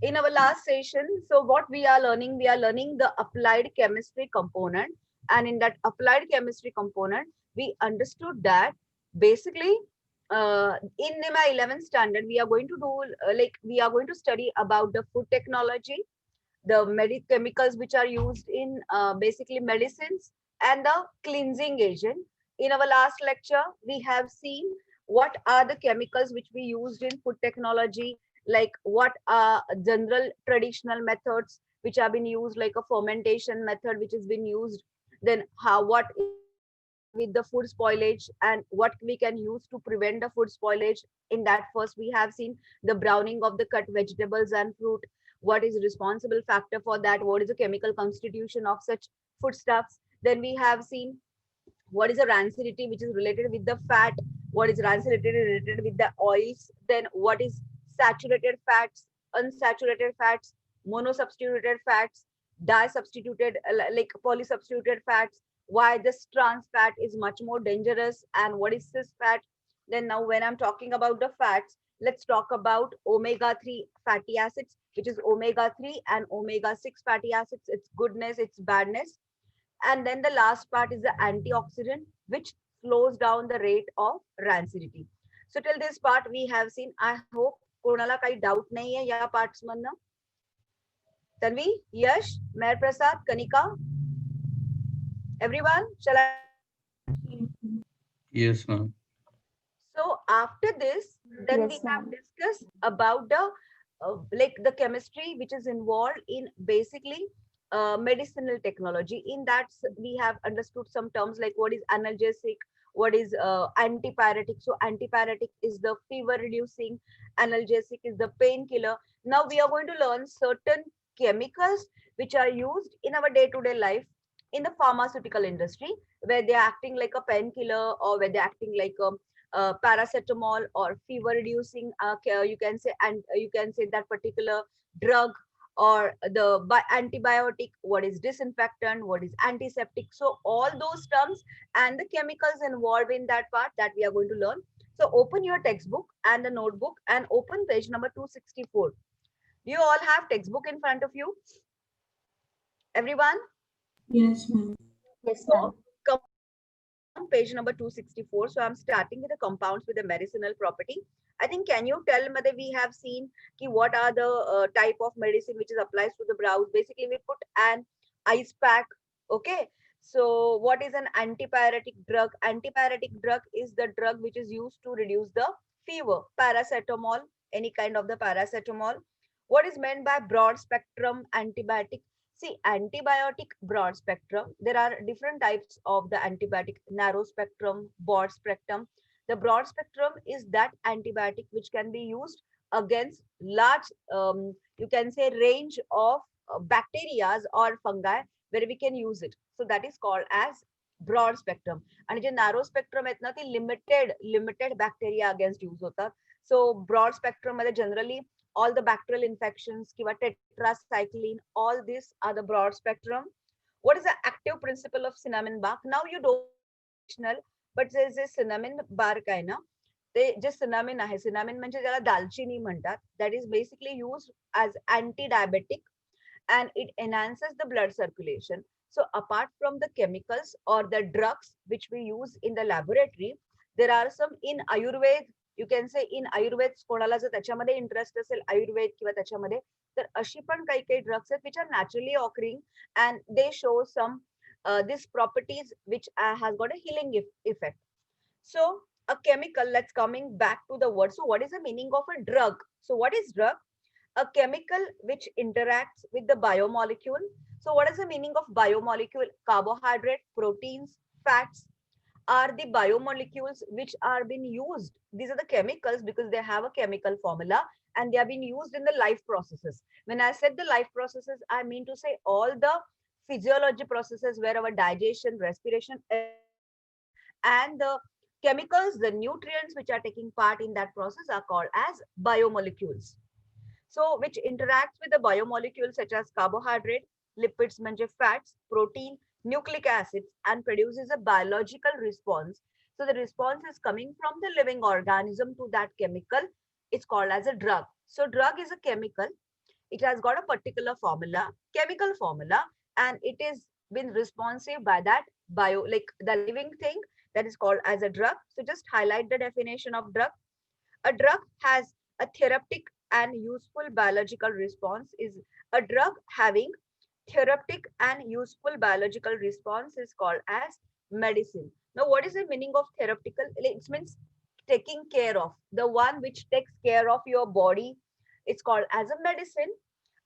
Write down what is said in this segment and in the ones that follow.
in our last session, so what we are learning the applied chemistry component. And in that applied chemistry component, we understood that basically in my 11th standard, we are going to do we are going to study about the food technology, the chemicals which are used in basically medicines, and the cleansing agent. In our last lecture, we have seen what are the chemicals which we used in food technology, like what are general traditional methods which have been used, like a fermentation method which has been used, then how what with the food spoilage and what we can use to prevent the food spoilage. In that, first we have seen the browning of the cut vegetables and fruit, what is responsible factor for that, what is the chemical constitution of such foodstuffs. Then we have seen what is the rancidity which is related with the fat, what is rancidity related with the oils, then what is saturated fats, unsaturated fats, monosubstituted fats, disubstituted like polysubstituted fats, why this trans fat is much more dangerous, and what is cis fat. Then now when I'm talking about the fats, let's talk about omega 3 fatty acids, which is omega 3 and omega 6 fatty acids, its goodness, its badness. And then the last part is the antioxidant, which slows down the rate of rancidity. So till this part we have seen. I hope कोणाला काही doubt नाही आहे या parts मधनं. तन्वी, यश, मेहर प्रसाद, Kanika, everyone, shall I? Yes, ma'am. So after this, then we Yes, have ma'am. discussed about the like the chemistry which is involved in basically medicinal technology. In that, we have understood some terms like what is analgesic, what is antipyretic. So antipyretic is the fever reducing, analgesic is the painkiller. Now we are going to learn certain chemicals which are used in our day-to-day life in the pharmaceutical industry, where they are acting like a painkiller or where they're acting like a paracetamol or fever reducing, you can say, and you can say that particular drug, or the antibiotic, what is disinfectant, what is antiseptic. So all those terms and the chemicals involved in that part that we are going to learn. So open your textbook and the notebook and open page number 264. Do you all have textbook in front of you, everyone? Yes, ma'am. Yes, So ma'am. on page number 264. So I'm starting with the compounds with the medicinal property. I think, can you tell whether we have seen what are the type of medicine which is applies to the brows? Basically, we put an ice pack. Okay. So what is an antipyretic drug? Antipyretic drug is the drug which is used to reduce the fever. Paracetamol, any kind of the paracetamol. What is meant by broad spectrum antibiotic? See, antibiotic broad spectrum, there are different types of the antibiotic, narrow spectrum, broad spectrum. The broad spectrum is that antibiotic which can be used against large, you can say, range of bacteria or fungi where we can use it. So that is called as broad spectrum. And J narrow spectrum आहेत ना ते limited bacteria against use होतात. So broad spectrum मध्ये generally all the bacterial infections, kiva tetracycline, all these are the broad spectrum. What is the active principle of cinnamon bark? Now you don't know, but there is a cinnamon bark आहे ना, ते जे cinnamon आहे, cinnamon म्हणजे ज्याला दालचिनी म्हणतात, that is basically used as anti-diabetic and it enhances the blood circulation. So apart from the chemicals or the drugs which we use in the laboratory, there are some in Ayurveda. You can say in Ayurveda, कोणाला जर त्याच्यामध्ये interest असेल आयुर्वेद किंवा त्याच्यामध्ये, तर अशी पण काही काही ड्रग्स आहेत which are naturally occurring and they show some these properties which has got a healing effect. So a chemical, let's coming back to the word. So what is the meaning of a drug? So what is drug? A chemical which interacts with the biomolecule. So what is the meaning of biomolecule? Carbohydrate, proteins, fats are the biomolecules which are being used. These are the chemicals because they have a chemical formula and they are being used in the life processes. When I said the life processes, I mean to say all the physiology processes where our digestion, respiration, and the chemicals, the nutrients which are taking part in that process are called as biomolecules. So which interacts with the biomolecules such as carbohydrate, lipids manje fats, protein, nucleic acids, and produces a biological response. So the response is coming from the living organism to that chemical. It's called as a drug. So drug is a chemical. it has got a particular formula, chemical formula, and it is been responsive by that bio, like the living thing, that is called as a drug. So just highlight the definition of drug. A drug has a therapeutic and useful biological response. Is a drug having therapeutic and useful biological response is called as medicine. Now, what is the meaning of therapeutical? It means taking care of, the one which takes care of your body. It's called as a medicine.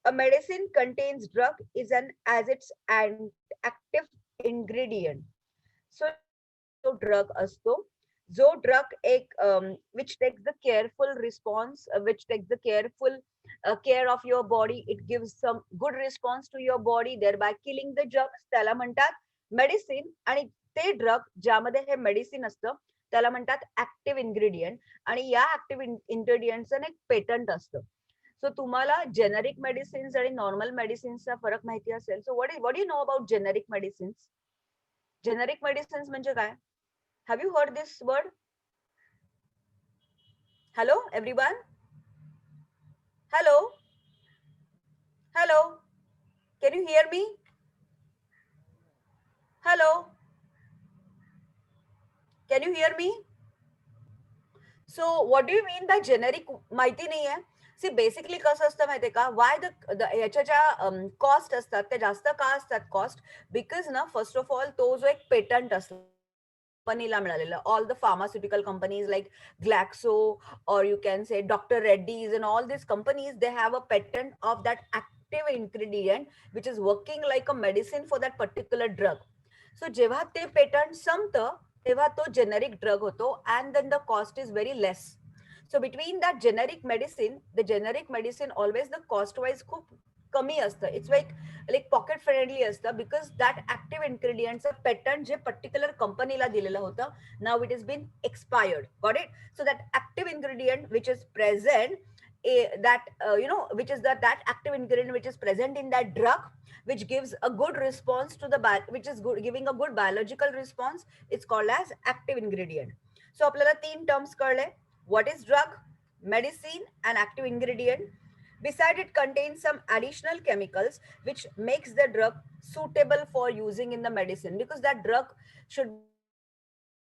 A medicine contains drug is an as its and active ingredient. So जो drug असतो, जो drug एक which takes the careful response, which takes the careful care of your body, it gives some good response to your body, thereby killing the drugs, त्याला म्हणतात medicine. आणि ते drug ज्यामध्ये हे medicine असतं त्याला म्हणतात active ingredient. आणि या active ingredients एक पेटंट असतं. सो तुम्हाला जेनेरिक मेडिसिन्स आणि नॉर्मल मेडिसिन्सचा फरक माहिती असेल. So what you know about generic medicines? Generic medicines म्हणजे काय? Have you heard this word? Hello everyone? Hello hello, can you here me? Hello, can you here me? So what do you mean by generic? माहिती नाही आहे. See basically कसं असतं माहितीये का, वाय याच्या ज्या कॉस्ट असतात त्या जास्त का असतात कॉस्ट? बिकॉज ना फर्स्ट ऑफ ऑल तो जो एक पेटंट असतो कंपनीला मिळालेलं, all the pharmaceutical companies like Glaxo or you can say Dr. Reddy's and all these companies, they have a patent of that active ingredient which is working like a medicine for that particular drug. So जेव्हा ते patent संपतं तेव्हा तो generic drug होतो and then the cost is very less. So between that generic medicine, the generic medicine always the cost wise खूप कमी असतं. It's like pocket friendly असतं because that active ingredients patent J particular companyला दिलेलं होतं, now it has been expired. Got it? So that active ingredient which is present, which is that active ingredient which is present in that drug, which gives a good response to the which is good, giving a good biological response, it's called as active ingredient. So आपल्याला तीन terms कळले. What is drug, medicine, and active ingredient? Beside, it contains some additional chemicals which makes the drug suitable for using in the medicine, because that drug should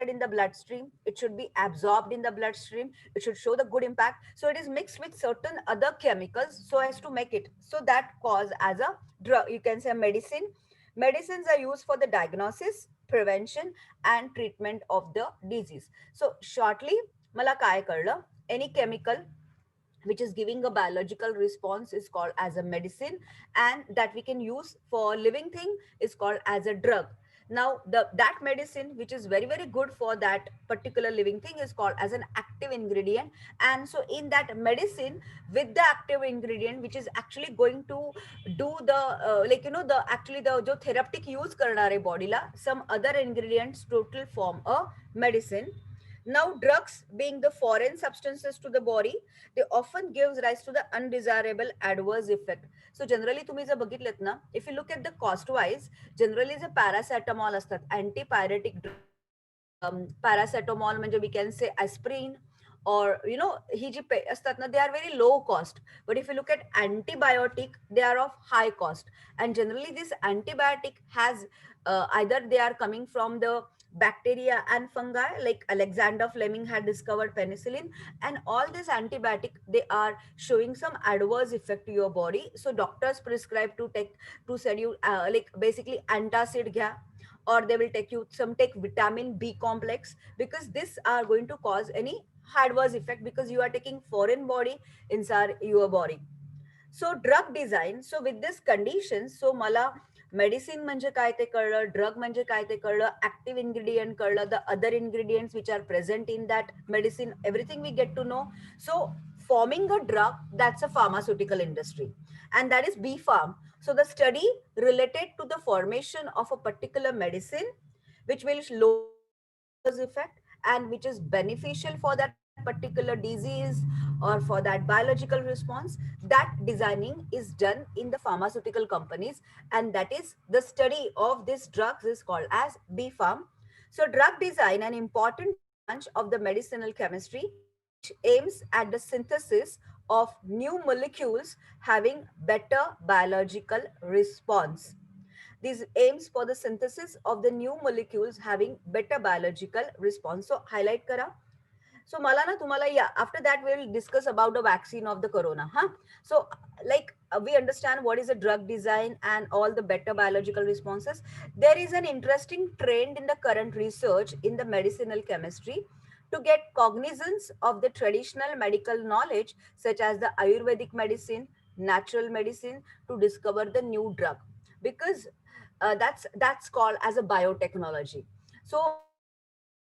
in the bloodstream, it should be absorbed in the bloodstream, it should show the good impact, so it is mixed with certain other chemicals so as to make it, so that cause as a drug, you can say medicine. Medicines are used for the diagnosis, prevention, and treatment of the disease. So shortly मला काय कळलं, any chemical which is giving a biological response is called as a medicine, and that we can use for living thing is called as a drug. Now that medicine which is very good for that particular living thing is called as an active ingredient. And so in that medicine with the active ingredient which is actually going to do the the actually the jo therapeutic use karnare body la, some other ingredients total form a medicine. Now, drugs being the foreign substances to the body, they often gives rise to the undesirable adverse effect. So generally तुम्ही जर बघितलेत ना, if you look at the cost wise, generally J paracetamol असतात, antipyretic paracetamol म्हणजे we can say aspirin, or ही जी असतात ना, they are very low cost. But if you look at antibiotic, they are of high cost. And generally this antibiotic has either they are coming from the bacteria and fungi, like Alexander Fleming had discovered penicillin, and all this antibiotic, they are showing some adverse effect to your body. So doctors prescribe to take, to send you like basically antacid gya, or they will take vitamin B complex, because this are going to cause any adverse effect because you are taking foreign body inside your body. So drug design, so with this condition, so मला medicine म्हणजे काय ते कळलं, drug म्हणजे काय ते कळलं, active ingredient कळलं, the other ingredients which are present in that medicine, everything we get to know. So forming a drug, that's a pharmaceutical industry, and that is B Farm. So the study related to the formation of a particular medicine which will lower effect and which is beneficial for that particular disease or for that biological response, that designing is done in the pharmaceutical companies, and that is the study of these drugs is called as B Farm. So drug design, an important branch of the medicinal chemistry, aims at the synthesis of new molecules having better biological response. These aims for the synthesis of the new molecules having better biological response. So highlight kara. So मला ना तुम्हाला after that we will discuss about the vaccine of the corona. So like we understand what is a drug design and all the better biological responses. There is an interesting trend in the current research in the medicinal chemistry to get cognizance of the traditional medical knowledge such as the Ayurvedic medicine, natural medicine to discover the new drug, because that's called as a biotechnology. So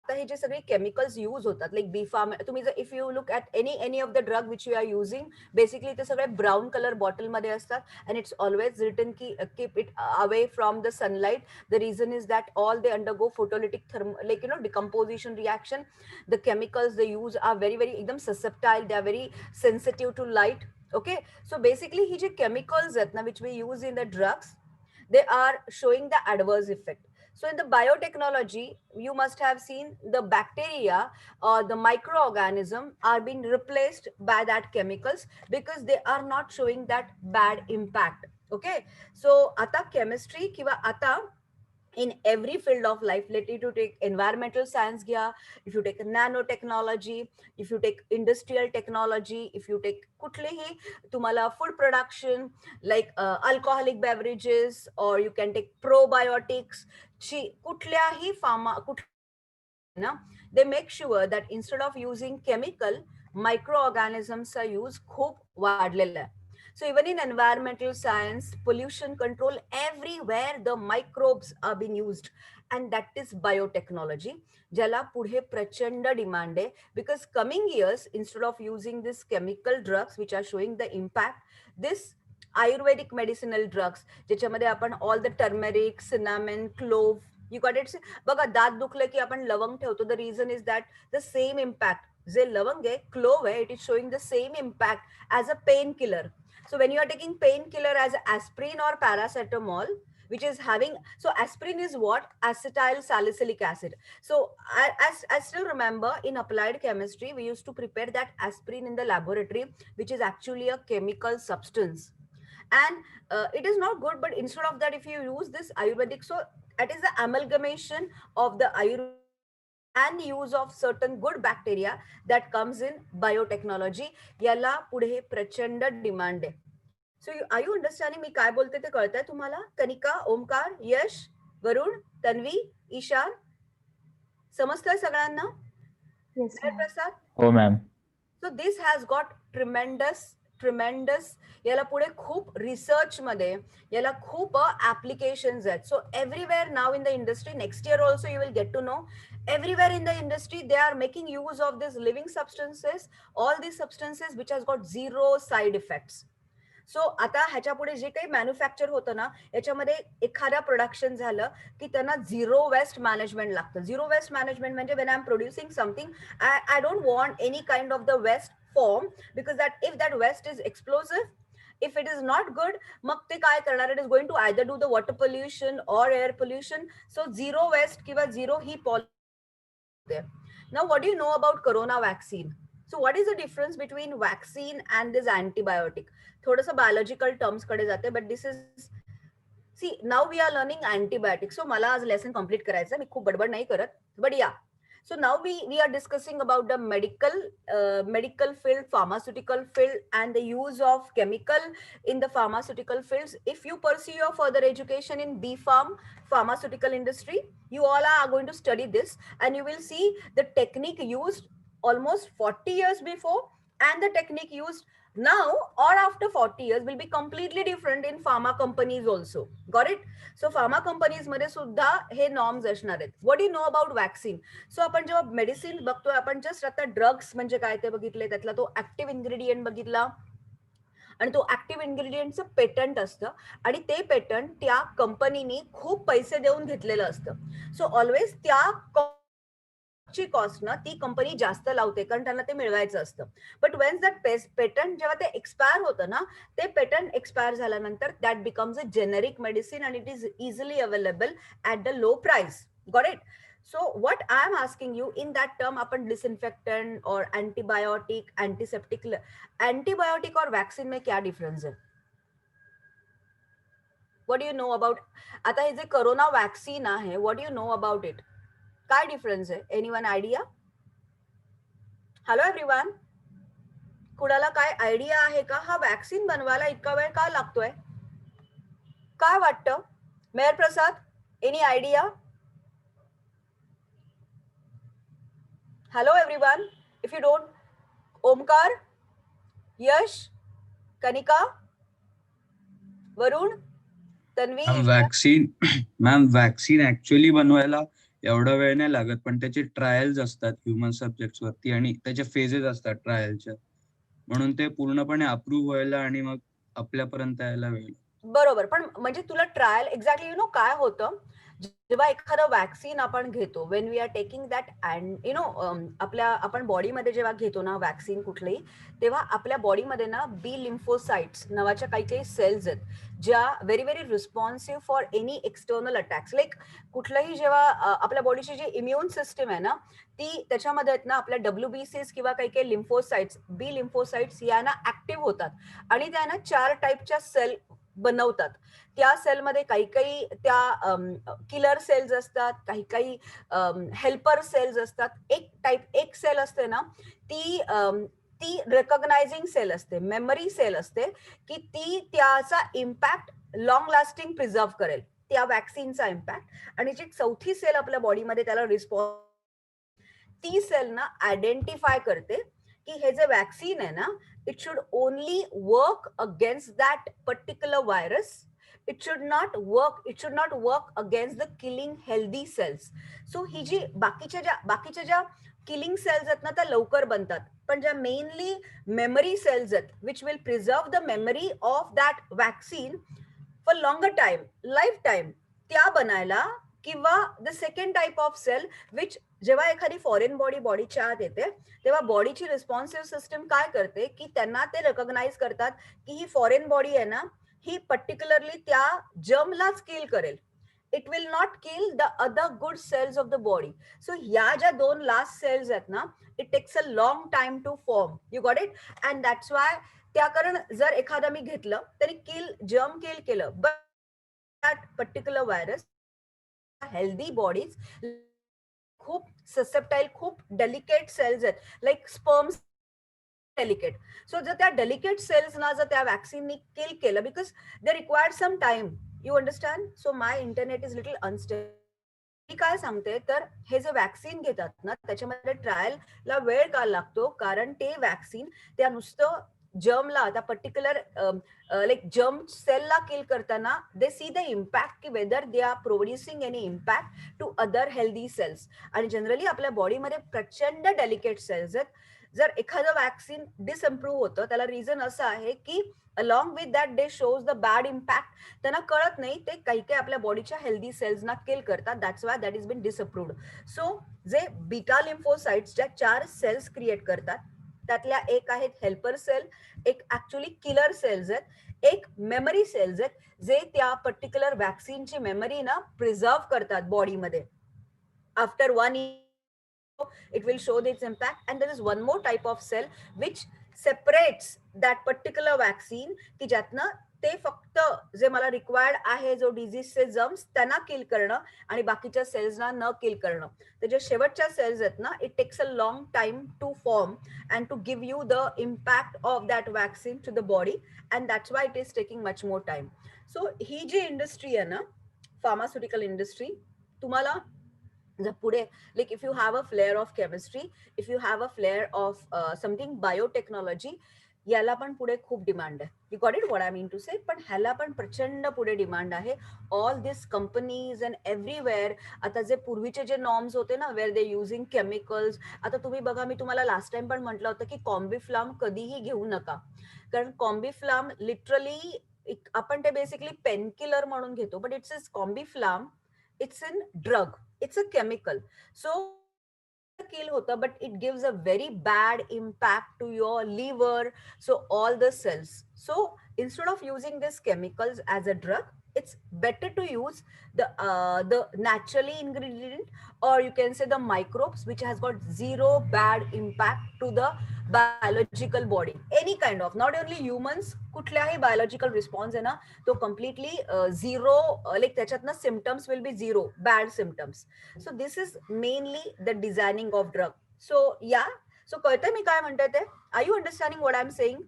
आता हे जे सगळे chemicals use होतात like B pharm, तुम्ही जर if you look at any of the drug which you are using, basically ते सगळे brown colour बॉटलमध्ये असतात अँड इट्स ऑलवेज रिटन की keep it away from the sunlight. The reason is that all they undergo photolytic like decomposition reaction. The chemicals they use are very एकदम susceptible, they are very sensitive to light. Okay, so basically ही जे केमिकल्स आहेत ना which we use in the drugs, they are showing the adverse effect. So in the biotechnology, you must have seen the bacteria or the microorganism are being replaced by that chemicals because they are not showing that bad impact. Okay, so आता chemistry किंवा आता in every field of life, let you to take environmental science घ्या, if you take nanotechnology, if you take industrial technology, if you take कुठलेही तुम्हाला food production like alcoholic beverages, or you can take probiotics, कुठल्याही pharma ना, they make sure that instead of using chemical, microorganisms चा use खूप वाढलेला आहे. So even in environmental science, pollution control, everywhere the microbes are being used, and that is biotechnology. ज्याला पुढे प्रचंड demand आहे, because coming years, instead of using this chemical drugs which are showing the impact, this Ayurvedic medicinal drugs ज्याच्यामध्ये आपण all the turmeric, cinnamon, clove, you got it. बघा दात दुखलं की आपण लवंग ठेवतो. The reason is that the same impact, जे लवंग आहे, clove आहे, it is showing the same impact as a painkiller. So when you are taking painkiller as aspirin or paracetamol, which is having, so aspirin is what? Acetyl salicylic acid. So I still remember in applied chemistry, we used to prepare that aspirin in the laboratory, which is actually a chemical substance. And it is not good, but instead of that, if you use this Ayurvedic, so it is the amalgamation of the Ayurvedic and use of certain good bacteria that comes in biotechnology. याला पुढे प्रचंड demand आहे. So are you understanding मी काय बोलते ते कळतंय तुम्हाला? कनिका, ओमकार, यश, वरुण, तन्वी, ईशान, समजतंय सगळ्यांना? Yes, ma'am. प्रसाद? हो ma'am. So this has got tremendous याला पुढे खूप रिसर्च मध्ये याला खूप applications आहेत. So everywhere now in the industry, next year also you will get to know, everywhere in the industry they are making use of these living substances, all these substances which has got zero side effects. सो आता ह्याच्या पुढे जे काही manufacture होतं ना, याच्यामध्ये एखादा production झालं की त्यांना झिरो वेस्ट मॅनेजमेंट लागतं. झिरो वेस्ट मॅनेजमेंट म्हणजे when I am producing something, I don't want any kind of the waste form, because that if that waste is explosive, if it is not good, मग ते काय करणार, it is going to either do the water pollution or air pollution. So zero waste किंवा zero he policy. Now what do you know about corona vaccine? So what is the difference between vaccine and this antibiotic? थोडंसं biological terms कडे जाते, but this is, see now we are learning antibiotics. So मला आज lesson complete करायचं, मी खूप बडबड नाही करत, but yeah. So now we are discussing about the medical field, pharmaceutical field, and the use of chemical in the pharmaceutical fields. If you pursue your further education in B Pharm, pharmaceutical industry, you all are going to study this, and you will see the technique used almost 40 years before, and the technique used now or after 40 years will be completely different in pharma companies also. Got it? So pharma companies मध्ये सुद्धा हे norms असणार आहेत. What you know about vaccine? So आपण जेव्हा medicine बघतोय, आपण just आता drugs म्हणजे काय ते बघितले, त्यातला तो ऍक्टिव्ह इन्ग्रेडियंट बघितला, आणि तो ऍक्टिव्ह इन्ग्रेडियंटचं पेटंट असतं, आणि ते पेटंट त्या कंपनीने खूप पैसे देऊन घेतलेलं असतं. सो ऑलवेज त्या ची कॉस्ट ना ती कंपनी जास्त लावते, कारण त्यांना ते मिळवायचं असतं. बट वेन दॅट पेटंट जेव्हा ते एक्सपायर होतं ना, ते पेटंट एक्सपायर झाल्यानंतर that becomes a generic medicine, and it is easily available at the low price. Got it? So what I am asking you, in that term आपण disinfectant or antibiotic, antiseptic, antibiotic और vaccine में क्या difference है? What do you know about? आता हे जे corona vaccine आहे, what do you know about it? काय difference आहे? Anyone idea? हॅलो एव्हरीवन, कुणाला काय आयडिया आहे का? हा वॅक्सीन बनवायला इतका वेळ का लागतोय? काय वाटतं? Mehar Prasad, any idea? Hello everyone, if you don't, Omkar, Yash, Kanika, Varun, Tanvi, ma'am vaccine actually बनवायला एवढा वेळ नाही लागत, पण त्याचे ट्रायल्स असतात ह्युमन सब्जेक्ट्स वरती आणि त्याचे फेजेस असतात ट्रायलच्या, म्हणून ते पूर्णपणे अप्रूव्ह व्हायला आणि मग आपल्यापर्यंत यायला वेळ. बरोबर. पण म्हणजे तुला ट्रायल एक्झॅक्टली यु नो काय होतं, जेव्हा एखादं वॅक्सिन आपण घेतो, when we are taking that and you know आपल्या आपण बॉडीमध्ये जेव्हा घेतो ना वॅक्सिन कुठलीही, तेव्हा आपल्या बॉडीमध्ये ना बी लिम्फोसाइट्स नावाच्या काही काही सेल्स आहेत, ज्या very very responsive for any external attacks. Like कुठलंही जेव्हा आपल्या बॉडीची जी इम्युन सिस्टम आहे ना, ती त्याच्यामध्ये आहेत ना आपल्या WBCs किंवा काही काही लिम्फोसाइट्स, बी लिम्फोसाइट्स या ना ऍक्टिव्ह होतात आणि त्या ना 4 टाईपच्या सेल बनवतात. त्या सेलमध्ये काही काही त्या किलर सेल्स असतात, काही काही हेल्पर सेल्स असतात. एक सेल असते ना, ती ती रेकॉग्नायझिंग सेल असते, मेमरी सेल असते, की ती त्याचा इम्पॅक्ट लॉंग लास्टिंग प्रिझर्व करेल, त्या वॅक्सिनचा इम्पॅक्ट. आणि जी चौथी सेल आपल्या बॉडीमध्ये त्याला रिस्पॉन्स, ती सेल ना आयडेंटिफाय करते की हे जे वॅक्सिन आहे ना, it should only work against that particular virus. It should not work against the killing healthy cells. So ही जी बाकीच्या ज्या किलिंग सेल्स आहेत ना, त्या लवकर बनतात, पण ज्या मेनली मेमरी सेल्स आहेत, which will preserve the memory of that vaccine for longer time, life time, त्या बनायला, किंवा the second type of cell which, जेव्हा एखादी फॉरेन बॉडीच्या आत येते, तेव्हा बॉडीची रिस्पॉन्सिव्ह सिस्टम काय करते की त्यांना ते रेकॉग्नाइज करतात की ही फॉरेन बॉडी आहे ना, ही पर्टिक्युलरली त्या जर्मलाच किल करेल. It will not kill the other good cells of the body. So ह्या ज्या दोन लास्ट सेल्स आहेत ना, it takes a long time to form. You got it? And that's why, त्या कारण जर एखादा मी घेतलं तरी जर्म किल केलं, but that particular virus healthy bodies खूप ससेप्टाईल, खूप डेलिकेट सेल्स आहेत, लाईक स्पर्म्स डेलिकेट. सो जर त्या डेलिकेट सेल्सना जर त्या वॅक्सिननी किल केलं, because they required some time, you understand? So my internet is little unstable. मी काय सांगते, तर हे जे वॅक्सिन घेतात ना, त्याच्यामध्ये ट्रायलला वेळ का लागतो, कारण ते वॅक्सिन त्या नुसतं जर्मला, त्या पर्टिक्युलर लाईक जर्म सेलला किल करताना दे सी द इम्पॅक्ट की whether they are producing any impact to other healthy cells. आणि जनरली आपल्या बॉडीमध्ये प्रचंड डेलिकेट सेल्स आहेत. जर एखादं वॅक्सिन डिसइम्प्रूव्ह होतं, त्याला रिझन असं आहे की along with that they shows the bad impact. त्यांना कळत नाही, ते काही काही आपल्या बॉडीच्या हेल्दी सेल्सना किल करतात. That's why that is been disapproved. So जे बीटा लिम्फोसाइट्स ज्या 4 सेल्स क्रिएट करतात, त्यातल्या एक आहेत हेल्पर सेल, एक ऍक्च्युअली किलर सेल्स आहेत, एक मेमरी सेल्स आहेत, जे त्या पर्टिक्युलर वॅक्सिनची मेमरी ना प्रिझर्व करतात बॉडीमध्ये. After 1 year it will show its impact. And there is one more type of cell which separates that particular vaccine, की ज्यातनं ते फक्त जे मला रिक्वायर्ड आहे, जो डिझीजचे जर्म्स त्यांना किल करणं आणि बाकीच्या सेल्सना न किल करणं. तर जे शेवटच्या सेल्स आहेत ना, it takes a long time to form and to give you the impact of that vaccine to the body, and that's why it is taking much more time. So ही जी इंडस्ट्री आहे ना, pharmaceutical industry, तुम्हाला जर पुढे, like if you have a flair of chemistry, if you have a flair of something biotechnology, याला पण पुढे खूप डिमांड आहे. You got it what I mean to से? पण ह्याला पण प्रचंड पुढे डिमांड आहे. All this companies and everywhere. आता जे पूर्वीचे जे नॉर्म्स होते ना, वेअर दे युझिंग केमिकल्स, आता तुम्ही बघा, मी तुम्हाला लास्ट टाइम पण म्हटलं होतं की कॉम्बीफ्लाम कधीही घेऊ नका, कारण कॉम्बीफ्लाम लिटरली आपण ते बेसिकली पेनकिलर म्हणून घेतो, but it's is Combiflam, it's in drug, it's a chemical. So kill hota, but it gives a very bad impact to your liver, so all the cells. So instead of using these chemicals as a drug, it's better to use the naturally ingredient, or you can say the microbes, which has got zero bad impact to the biological body, any kind of, not only humans, कुठल्याही biological response आहे ना, तो completely zero, like त्याच्यातनं symptoms will be zero, bad symptoms. So this is mainly the designing of drug. So yeah, so कळतंय मी काय म्हणते ते? Are you understanding what I'm saying?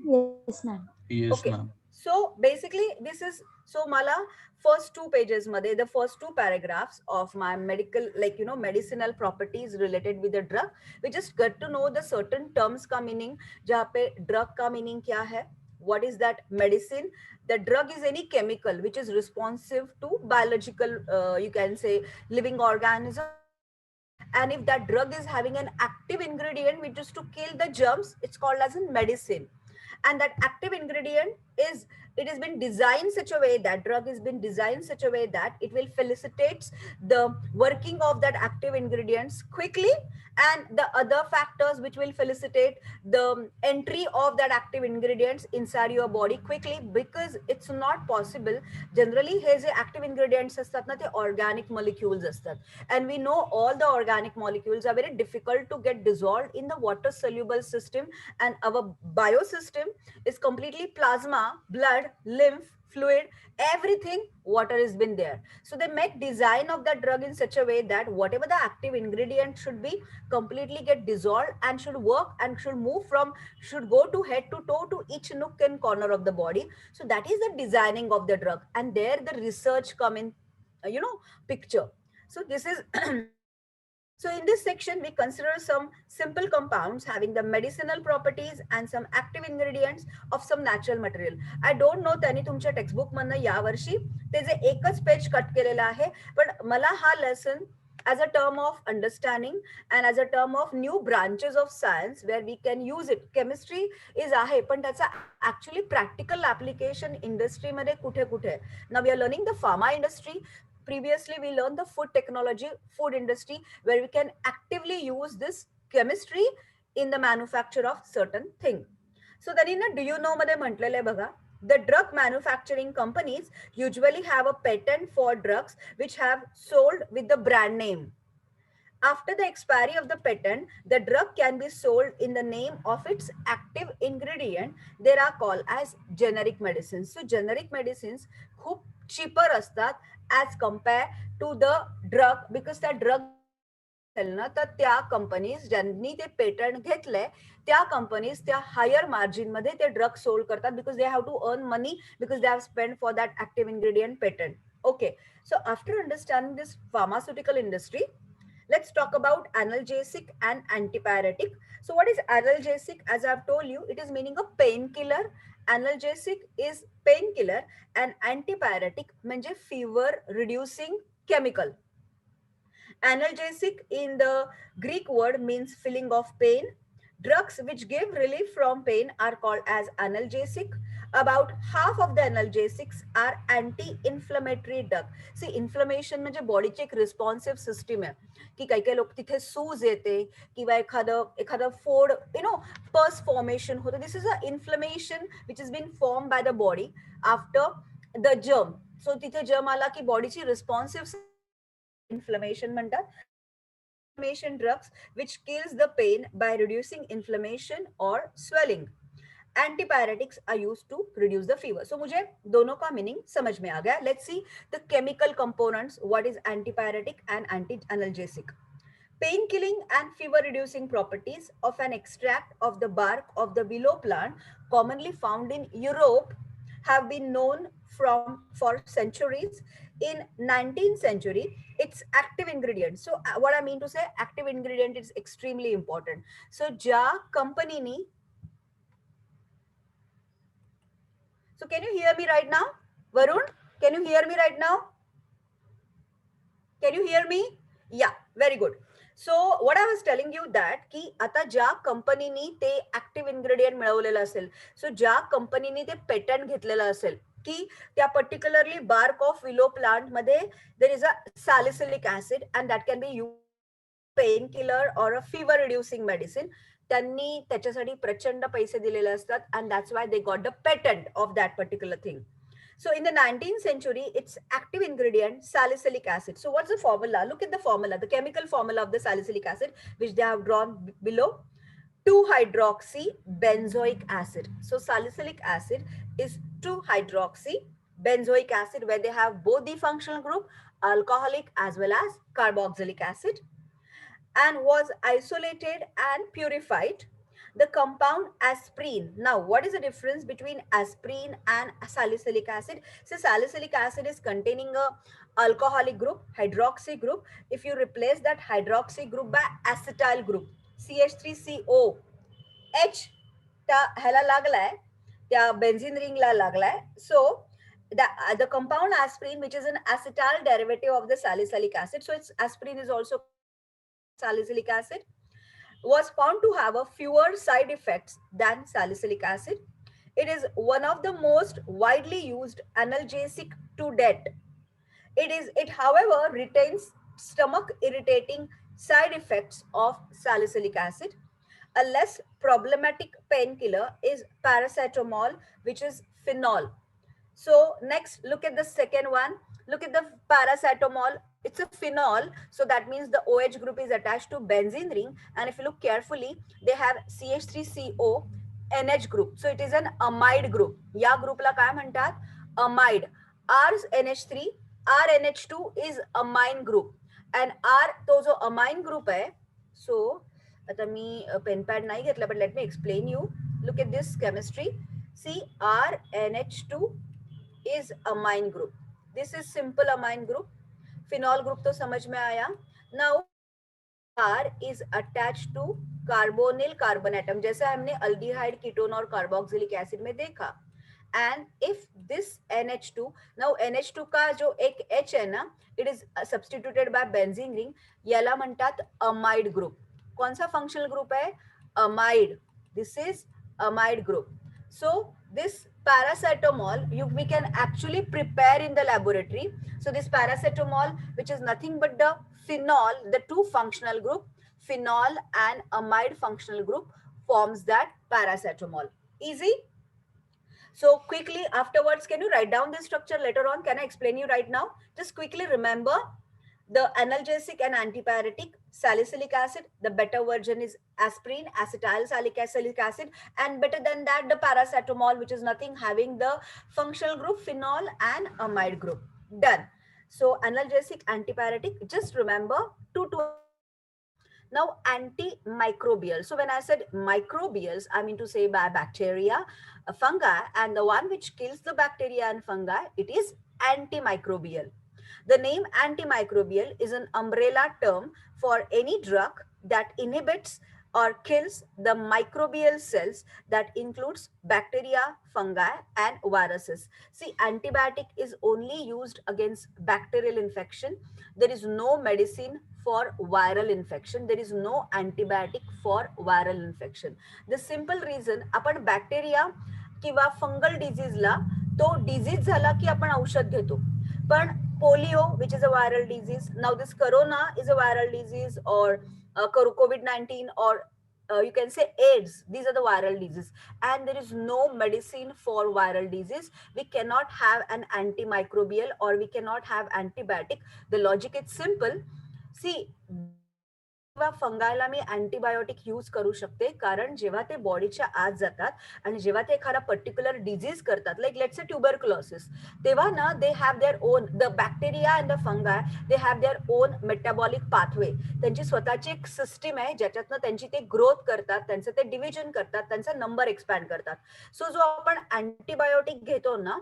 Yes, ma'am. Yes Okay. Ma'am. So basically this is, so mala first two pages madhe, the first two paragraphs of my medical, like medicinal properties related with the drug, we just get to know the certain terms ka meaning, jahan pe drug ka meaning kya hai, what is that medicine. The drug is any chemical which is responsive to biological, you can say, living organism. And if that drug is having an active ingredient which is to kill the germs, it's called as a medicine. And that active ingredient is, it has been designed such a way, that drug has been designed such a way that it will facilitate the working of that active ingredients quickly, and the other factors which will facilitate the entry of that active ingredients inside your body quickly, because it's not possible. Generally हे जे active ingredients असतात ना, ते organic molecules असतात, and we know all the organic molecules are very difficult to get dissolved in the water soluble system, and our biosystem is completely plasma, blood, lymph, fluid, everything water has been there. So they make design of that drug in such a way that whatever the active ingredient should be completely get dissolved and should work and should move from, should go to head to toe to each nook and corner of the body. So that is the designing of the drug, and there the research come in, picture. So this is so in this section, we consider some simple compounds having the medicinal properties and some active ingredients of some natural material. I don't know त्यांनी तुमच्या textbook मधनं यावर्षी ते जे एकच page cut केलेलं आहे, पण मला हा lesson as a term of understanding and as a term of new branches of science where we can use it. Chemistry is आहे, पण त्याचा actually practical application industry मध्ये कुठे कुठे. Now we are learning the pharma industry. Previously we learned the food technology, food industry, where we can actively use this chemistry in the manufacture of certain thing. So त्यांनी ना do you know मध्ये म्हटलेलं आहे बघा, the drug manufacturing companies usually have a patent for drugs which have sold with the brand name. After the expiry of the patent, the drug can be sold in the name of its active ingredient. They are called as generic medicines. So generic medicines खूप cheaper असतात as compared to the drug, because that drug ना, तर त्या companies ज्यांनी ते patent घेतलंय त्या companies त्या हायर मार्जिन मध्ये ते ड्रग सोल्ड करतात, because they have to earn money, because they have spend for that active ingredient patent. Okay, so after understanding this pharmaceutical industry, let's talk about analgesic and antipyretic. So what is analgesic? As I've told you, it is meaning a painkiller. Analgesic is painkiller, and antipyretic म्हणजे fever reducing chemical. Analgesic in the Greek word means feeling of pain. Drugs which give relief from pain are called as analgesic. About half of the analgesics are anti-inflammatory drug. See, inflammation म्हणजे बॉडीची एक responsive system आहे, की काही काही लोक तिथे सूज येते किंवा एखादं फोड, पस फॉर्मेशन होतं. This is a inflammation which is been form by the body after the germ. So तिथे जर्म आला की बॉडीची रिस्पॉन्सिव्ह inflammation म्हणतात. Inflammation drugs which kills the pain by reducing inflammation or swelling. Antipyretics are used to reduce the fever. So मुझे दोनों का meaning समझ में आ गया. Let's see the chemical components. What is antipyretic and anti-analgesic? Pain killing and fever reducing properties of an extract of the bark of the willow plant, commonly found in Europe, have been known for centuries. In 19th century, its active ingredient. So what I mean to say, active ingredient is extremely important. So ज्या कंपनीनी, so can you hear me right now? Varun, can you hear me right now? Can you hear me? Yeah, very good. So what I was telling you that की आता ज्या कंपनीनी ते active ingredient मिळवलेलं असेल, सो ज्या कंपनीने ते patent घेतलेलं असेल की त्या particularly bark of willow plant मध्ये there is a salicylic acid and that can be use painkiller or a fever reducing medicine, त्यांनी त्याच्यासाठी प्रचंड पैसे दिलेले असतात, and that's why they got the patent of that particular thing. So in the 19th century, its active ingredient salicylic acid. So what's the formula? Look at the formula, the chemical formula of the salicylic acid, which they have drawn below. 2-hydroxy benzoic acid. So salicylic acid is 2-hydroxy benzoic acid, where they have both the functional group, alcoholic as well as carboxylic acid, and was isolated and purified. The compound aspirin. Now, what is the difference between aspirin and salicylic acid? So salicylic acid is containing a alcoholic group, hydroxy group. If you replace that hydroxy group by acetyl group, CH3CO, H त्या ह्याला लागलाय, त्या benzene ring ला लागलाय. So the compound aspirin, which is an acetyl derivative of the salicylic acid, so its aspirin is also salicylic acid, was found to have a fewer side effects than salicylic acid. It is one of the most widely used analgesic to date. It however retains stomach irritating side effects of salicylic acid. A less problematic painkiller is paracetamol, which is phenol. So next, look at the second one. Look at the paracetamol. It's a phenol. So that means the OH group is attached to benzene ring. And if you look carefully, they have CH3CO NH group. So it is an amide group. या ग्रुपला काय म्हणतात? Amide. RNH3, RNH2 is amine group. And R तो जो amine group आहे. So आता मी pen pad नाही घेतला, but let me explain you. Look at this chemistry. See, RNH2 is amine group. This is simple amine group. Phenol group तो समझ में आया. Now R is attached to carbonyl carbon atom, जैसा हमने aldehyde, ketone और carboxylic acid में देखा. And if this NH2, now NH2 का जो एक H है ना, it is substituted by benzene ring, याला म्हणतात amide group. कौन सा functional group है? Amide. This is amide group. So this paracetamol, we can actually prepare in the laboratory. So this paracetamol, which is nothing but the phenol, the two functional group, phenol and amide functional group, forms that paracetamol. Easy? So quickly afterwards, can you write down this structure later on? Can I explain you right now? Just quickly remember the analgesic and antipyretic, salicylic acid. The better version is aspirin, acetyl salicylic acid, and better than that, the paracetamol, which is nothing, having the functional group phenol and amide group. Done. So analgesic, antipyretic, just remember two. Now antimicrobial. So when I said microbials, I mean to say by bacteria, fungi, and the one which kills the bacteria and fungi, it is antimicrobial. The name antimicrobial is an umbrella term for any drug that inhibits or kills the microbial cells, that includes bacteria, fungi, and viruses. See, antibiotic is only used against bacterial infection. There is no medicine for viral infection. There is no antibiotic for viral infection. The simple reason, आपण bacteria किंवा fungal disease ला तो disease झाला की आपण औषध घेतो. पण polio, which is a viral disease, now this corona is a viral disease, or COVID-19, or you can say AIDS. These are the viral diseases, and there is no medicine for viral disease. We cannot have an antimicrobial, or we cannot have antibiotic. The logic is simple. See, फंगायला मी antibiotic use करू शकते, कारण जेव्हा ते बॉडीच्या आत जातात आणि जेव्हा ते एखादा पर्टिक्युलर डिझीज करतात, लाईक लेट्स से ट्युबरक्युलोसिस, तेव्हा ना they have their own, the bacteria and the फंगाय, they have their own metabolic pathway. त्यांची स्वतःची एक सिस्टीम आहे ज्याच्यातनं त्यांची ते ग्रोथ करतात, त्यांचं ते डिव्हिजन करतात, त्यांचा नंबर एक्सपॅन्ड करतात. सो जो आपण अँटीबायोटिक घेतो ना,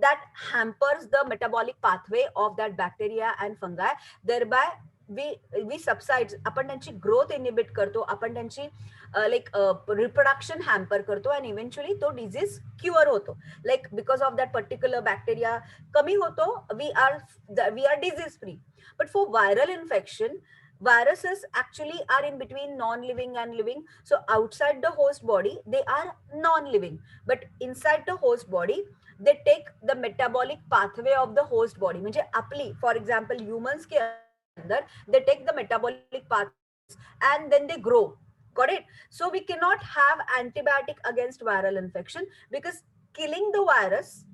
that hampers the metabolic pathway of that bacteria and fungi, thereby we subsides, आपण त्यांची ग्रोथ इनिबिट करतो, आपण त्यांची लाईक रिप्रोडक्शन हॅम्पर करतो, आणि इव्हेंच्युअली तो डिझीज क्युअर होतो. Like because of that particular bacteria कमी होतो, we are disease free. But for viral infection, viruses actually are in between non-living and living. So outside the host body, they are non-living, but inside the host body, they take the metabolic pathway of the host body. म्हणजे आपली, for example, humans के अंदर they take the metabolic pathway and then they grow. Got it? So we cannot have antibiotic against viral infection because killing the virus,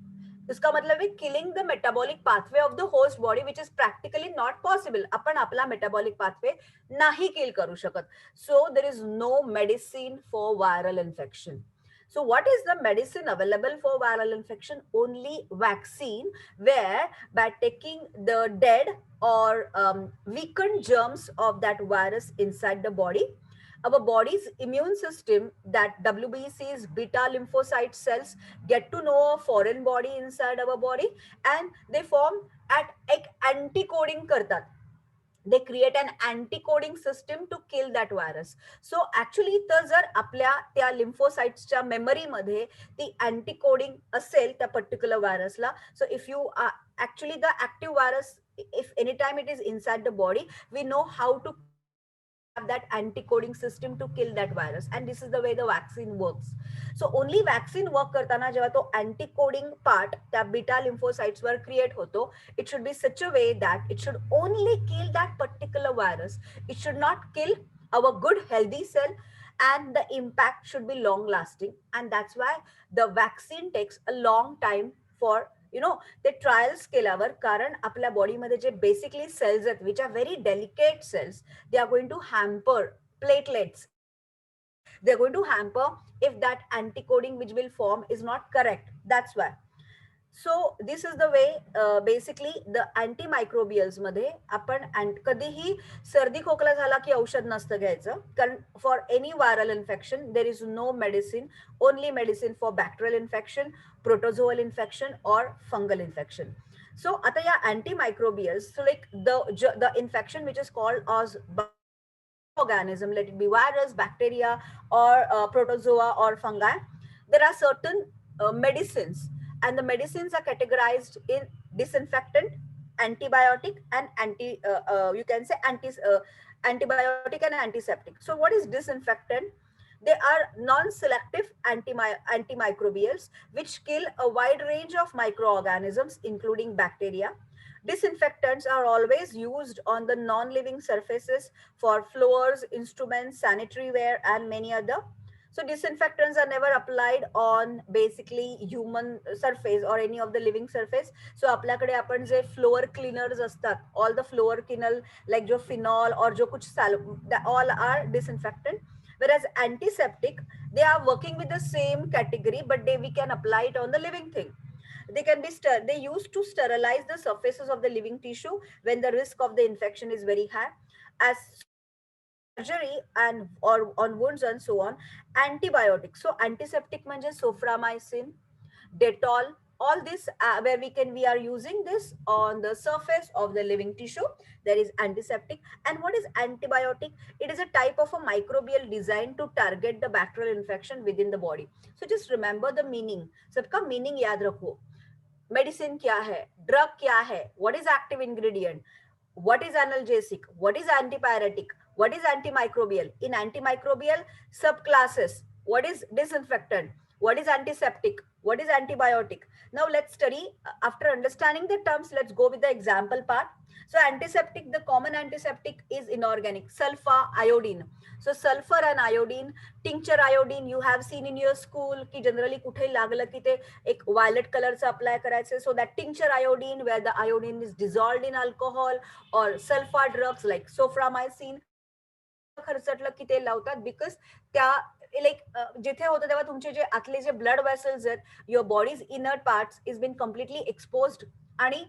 इसका मतलब है killing the metabolic pathway of the host body, which is practically not possible. आपण आपला metabolic pathway नाही kill करू शकत. So there is no medicine for viral infection. So what is the medicine available for viral infection? Only vaccine, where by taking the dead or weakened germs of that virus inside the body, our body's immune system, that WBC's beta lymphocyte cells, get to know a foreign body inside our body, and they form at anti-coding करतात. They create an anti-coding system to kill that virus. So actually तर जर आपल्या त्या lymphocytesच्या memoryमध्ये ती anti-coding असेल त्या particular virusला, so if you are actually the active virus, if anytime it is inside the body, we know how to have that anti-coding system to kill that virus, and this is the way the vaccine works. So only vaccine work करताना जेव्हा तो anti-coding part त्या beta lymphocytes वर create होतो, it should be such a way that it should only kill that particular virus. It should not kill our good healthy cell, and the impact should be long lasting, and that's why the vaccine takes a long time for ते trials केल्यावर, कारण आपल्या बॉडीमध्ये जे basically cells आहेत which are very delicate cells, they are going to hamper platelets, they are going to hamper if that anti-coding which will form is not correct. That's why. So this is the way basically the antimicrobials मध्ये आपण कधीही सर्दी खोकला झाला की औषध नसतं घ्यायचं, कारण for any viral infection there is no medicine, only medicine for bacterial infection, protozoal infection or fungal infection. So आता या antimicrobials, so like the infection which is called as organism, let it be virus, bacteria, or protozoa or fungi, there are certain medicines, and the medicines are categorized in disinfectant, antibiotic, and you can say antibiotic and antiseptic. So what is disinfectant? They are non-selective antimicrobials which kill a wide range of microorganisms including bacteria. Disinfectants are always used on the non-living surfaces for floors, instruments, sanitary ware, and many other. So disinfectants are never applied on basically human surface or any of the living surface. So आपल्याकडे आपण जे floor cleaners असतात, all the floor cleaner like जो phenol or जो कुछ all are disinfectant. Whereas antiseptic, they are working with the same category, but we can apply it on the living thing. They can be they used to sterilize the surfaces of the living tissue when the risk of the infection is very high, as surgery and or on wounds and so on. Antibiotics, so antiseptic म्हणजे soframycin, Dettol, all this where we are using this on the surface of the living tissue, there is antiseptic. And what is antibiotic? It is a type of a microbial designed to target the bacterial infection within the body. So just remember the meaning, सबका meaning याद रखो. Medicine क्या है, drug क्या है, what is active ingredient, what is analgesic, what is antipyretic, what is antimicrobial. In antimicrobial subclasses, what is disinfectant, what is antiseptic, what is antibiotic. Now let's study. After understanding the terms, let's go with the example part. So antiseptic, the common antiseptic is inorganic, sulfur, iodine. So sulfur and iodine, tincture iodine you have seen in your school की generally कुठे लागलं की ते एक violet कलरचं apply करायचं. So that tincture iodine, where the iodine is dissolved in alcohol, or sulfur drugs like soframycin, खरचटलं की ते लावतात, बिकॉज त्या लाईक जिथे होतं तेव्हा तुमचे जे आतले जे ब्लड वेसल्स आहेत, your body's inner parts is been completely exposed, आणि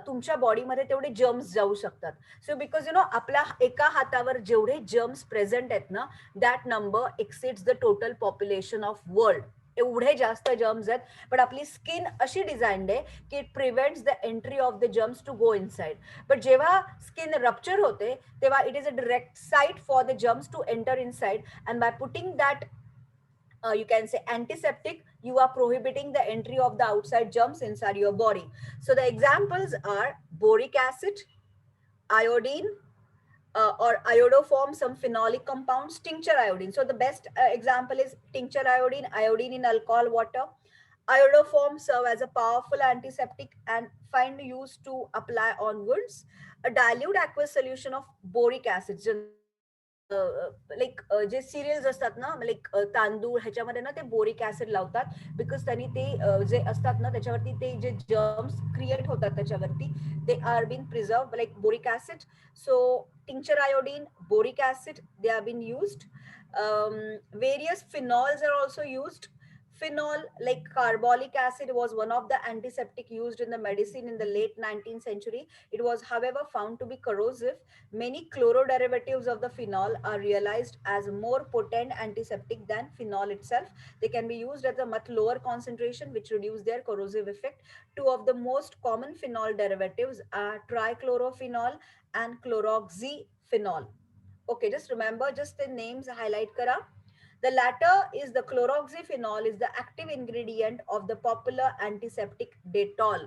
तुमच्या बॉडीमध्ये तेवढे जर्म्स जाऊ शकतात. सो बिकॉज आपल्या एका हातावर जेवढे जर्म्स प्रेझेंट आहेत ना, that number exceeds the total population of world. एवढे जास्त जर्म्स आहेत, पण आपली स्किन अशी डिझाईन्ड आहे की it prevents the entry of the germs to go inside. But जेव्हा स्किन रप्चर होते तेव्हा it is a direct site for the germs to enter inside, and by putting that you can say antiseptic, you are prohibiting the entry of the outside germs inside your body. So the examples are boric acid, iodine, or iodoform, some phenolic compounds, tincture iodine. So the best example is tincture iodine, iodine in alcohol water. Iodoform serve as a powerful antiseptic and find use to apply on wounds. A dilute aqueous solution of boric acid, like J serials असतात ना, like तांदूळ ह्याच्यामध्ये ना ते boric acid लावतात, because त्यांनी ते जे असतात ना त्याच्यावरती ते जे जर्म्स क्रिएट होतात त्याच्यावरती, they are being preserved like boric acid. So tincture iodine, boric acid, they have been used. Various phenols are also used. Phenol, like carbolic acid, was one of the antiseptic used in the medicine in the late 19th century. It was, however, found to be corrosive. Many chloroderivatives of the phenol are realized as more potent antiseptic than phenol itself. They can be used at a much lower concentration, which reduce their corrosive effect. Two of the most common phenol derivatives are trichlorophenol and chloroxyphenol. Okay, just remember just the names, highlight kara. The latter is the chloroxyphenol is the active ingredient of the popular antiseptic Dettol.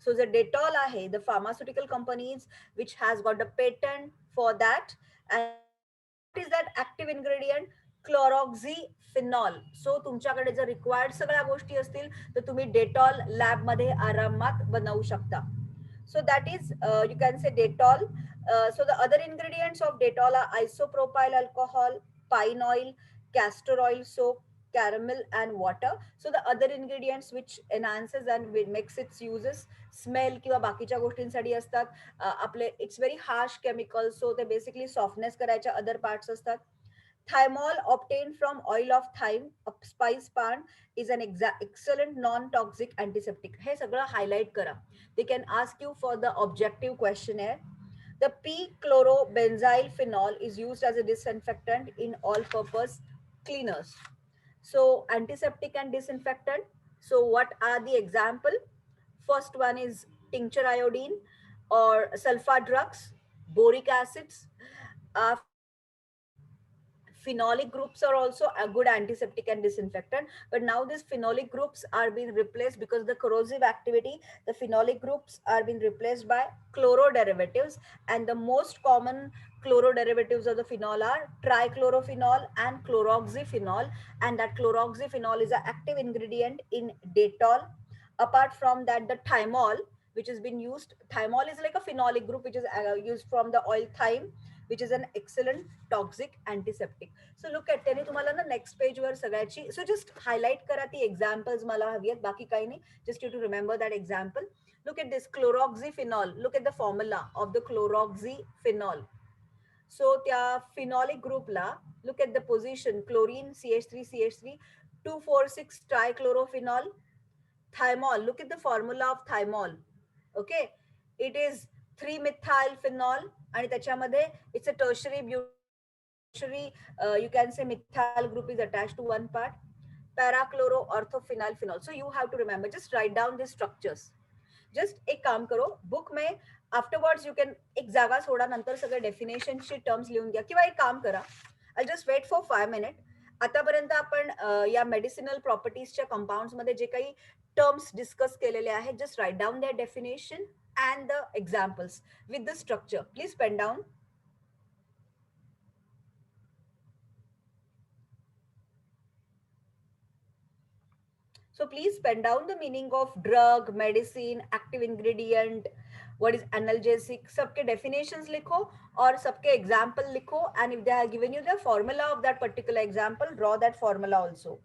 So the Dettol ahe, the pharmaceutical companies which has got the patent for that. And what is that active ingredient? क्लोरॉक्झिफिनॉल. सो तुमच्याकडे जर required सगळ्या गोष्टी असतील तर तुम्ही Dettol lab मध्ये आरामात बनवू शकता. So that is, you can say Dettol. So the other ingredients of Dettol are isopropyl alcohol, pine oil, castor oil soap, caramel and water. So the other ingredients which enhances and makes its uses smell किंवा बाकीच्या गोष्टींसाठी असतात. आपले it's very harsh chemical, सो ते basically softness करायच्या other parts असतात. Thymol obtained from oil of thyme, a spice plant, is an excellent non-toxic antiseptic. हे सगळं highlight करा. They can ask you for the objective questionnaire. The p-chlorobenzyl phenol is used as a disinfectant in all-purpose cleaners. So antiseptic and disinfectant. So what are the example? First one is tincture iodine or sulfur drugs, boric acids. Phenolic groups are also a good antiseptic and disinfectant, but now these phenolic groups are being replaced because of the corrosive activity. The phenolic groups are being replaced by chloroderivatives, and the most common chloroderivatives of the phenol are trichlorophenol and chloroxyphenol, and that chloroxyphenol is an active ingredient in Dettol. Apart from that, the thymol, which has been used, thymol is like a phenolic group which is used from the oil thyme, which is an excellent toxic antiseptic. So look at त्याने तुम्हाला ना next page वर सगळ्याची, so just highlight करा ती examples मला हवी आहेत, बाकी काही नाही, just you to remember that example. Look at this chloroxyphenol. Look at the formula of the chloroxyphenol. So त्या phenolic groupला look at the position, chlorine CH3 246 trichlorophenol. Thymol, look at the formula of thymol. Okay, it is 3-methyl phenol, आणि त्याच्यामध्ये it's a tertiary you can say methyl group is attached to one part. Parachloro orthophenyl phenol. So you have to remember, just write down these structures. Just एक काम करो, book में afterwards you can एक जागा soda, नंतर सगळे डेफिनेशनची terms लिहून घ्या, किंवा एक काम करा, I just wait for 5 minute. आतापर्यंत आपण या मेडिसिनल प्रॉपर्टीजच्या कंपाऊंड्स मध्ये जे काही टर्म्स डिस्कस केलेले आहेत, just write down their definition and the examples with the structure. Please pen down. So please pen down the meaning of drug, medicine, active ingredient, what is analgesic. सबके definitions लिखो और सबके example लिखो, and if they have given you the formula of that particular example, draw that formula also.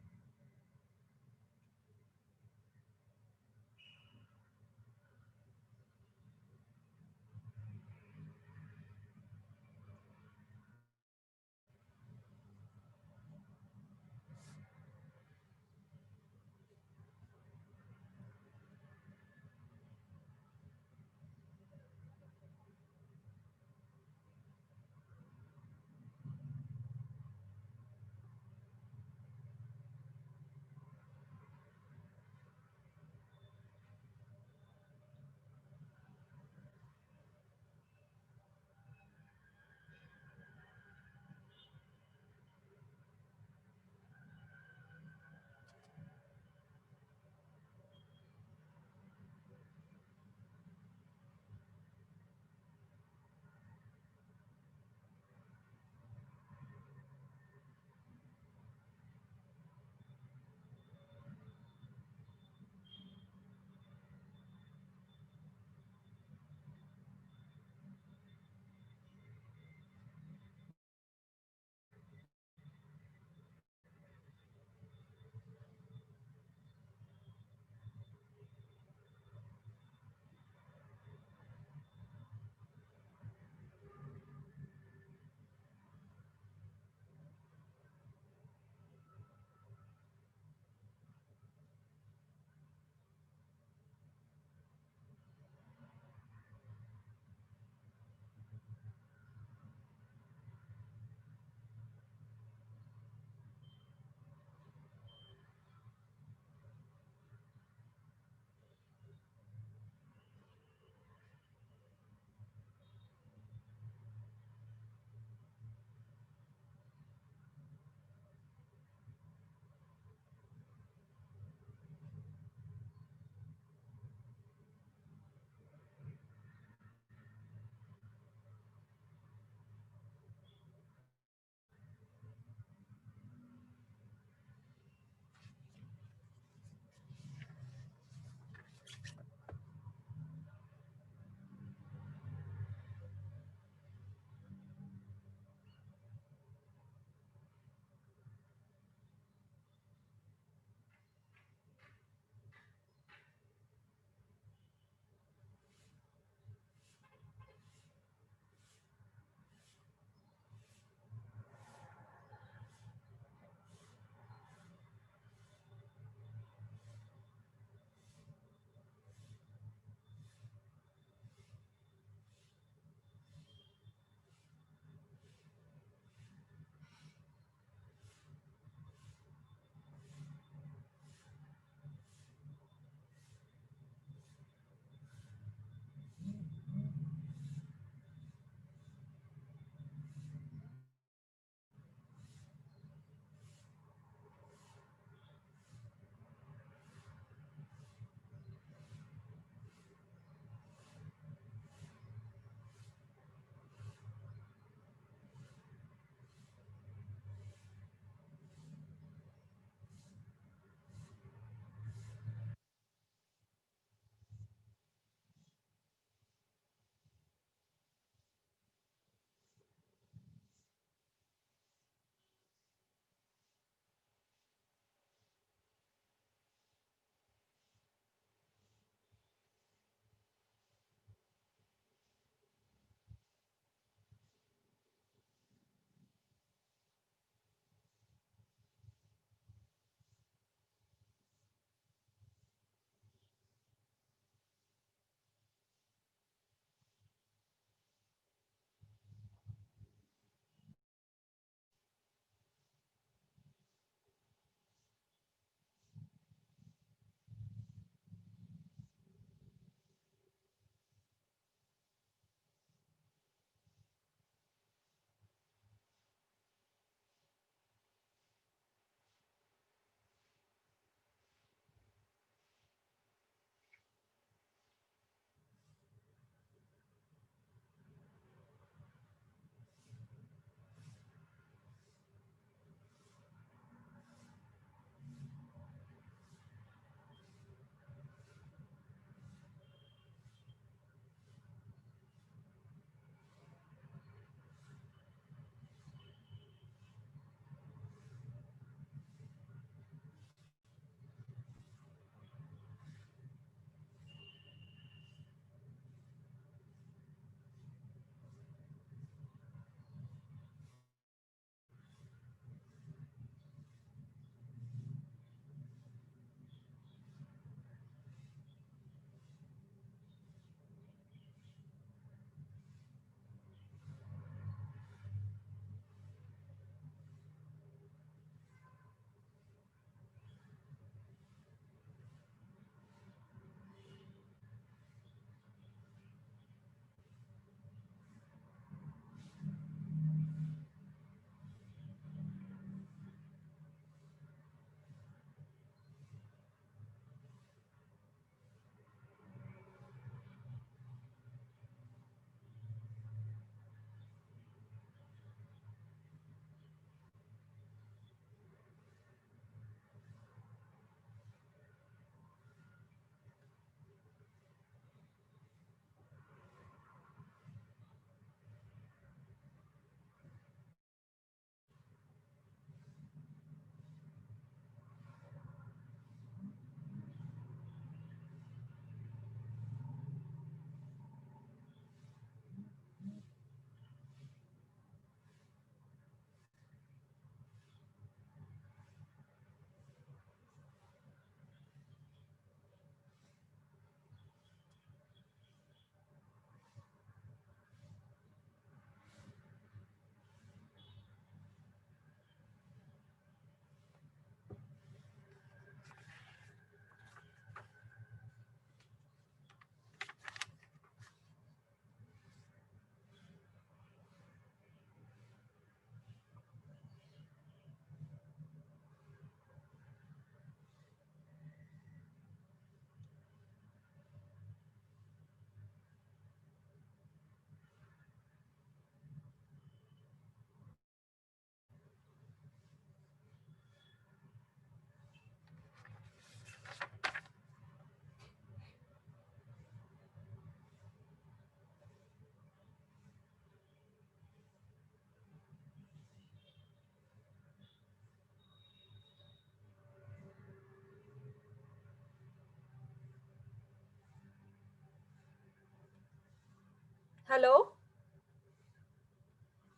Hello,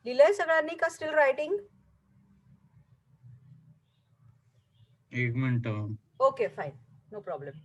लिहिलंय सगळ्यांनी का still writing? एक minute. Okay fine, no problem.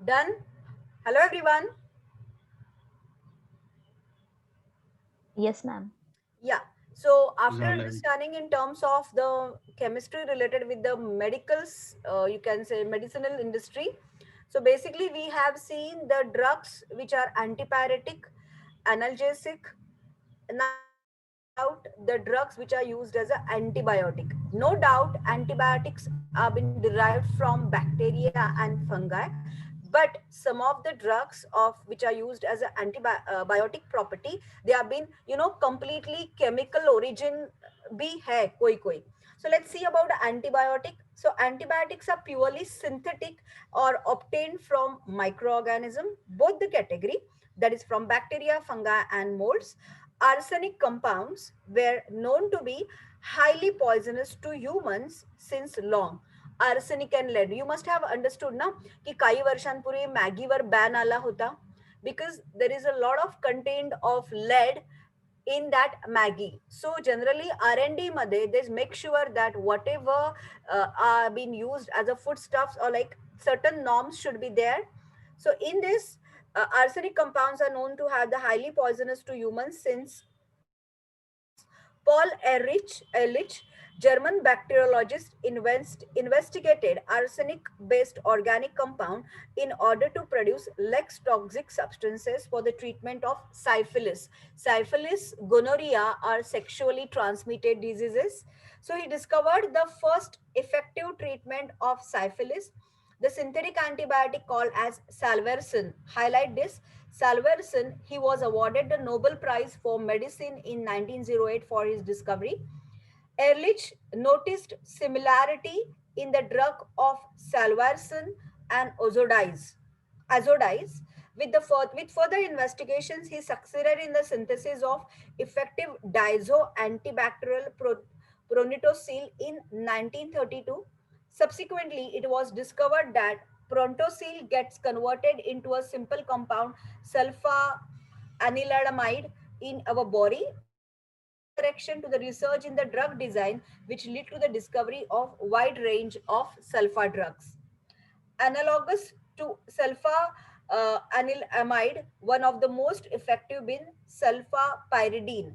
Done? Hello everyone. Yes, ma'am. Yeah. So after झालंय. understanding in terms of the chemistry related with the medicals, you can say medicinal industry. So basically we have seen the drugs which are antipyretic, analgesic, now the drugs which are used as an antibiotic. No doubt antibiotics are been derived from bacteria and fungi, but some of the drugs of which are used as an antibiotic property, they have been completely chemical origin bhi hai koi. So let's see about antibiotic. So antibiotics are purely synthetic or obtained from microorganism, both the category, that is from bacteria, fungi and molds. Arsenic compounds were known to be highly poisonous to humans since long. Arsenic and lead, you must have understood ना की काही वर्षांपूर्वी मॅगीवर ban आला होता because there is a lot of content of lead in that Maggie. So generally R&D मध्ये they make sure that whatever are being used as a foodstuffs or like certain norms should be there. So in this, arsenic compounds are known to have the highly poisonous to humans since Paul Ehrlich, German bacteriologist, investigated arsenic-based organic compound in order to produce less toxic substances for the treatment of syphilis. Syphilis, gonorrhea are sexually transmitted diseases. So he discovered the first effective treatment of syphilis. The synthetic antibiotic called as salvarsan. Highlight this. Salvarsan, he was awarded the Nobel Prize for Medicine in 1908 for his discovery. Ehrlich noticed similarity in the drug of salvarsan and azodize. With further investigations, he succeeded in the synthesis of effective diazo antibacterial pronitosil in 1932. Subsequently, it was discovered that prontosil gets converted into a simple compound sulfa aniladamide in our body. Direction to the research in the drug design, which led to the discovery of wide range of sulfa drugs. Analogous to sulfa anilamide, one of the most effective being sulfapyridine.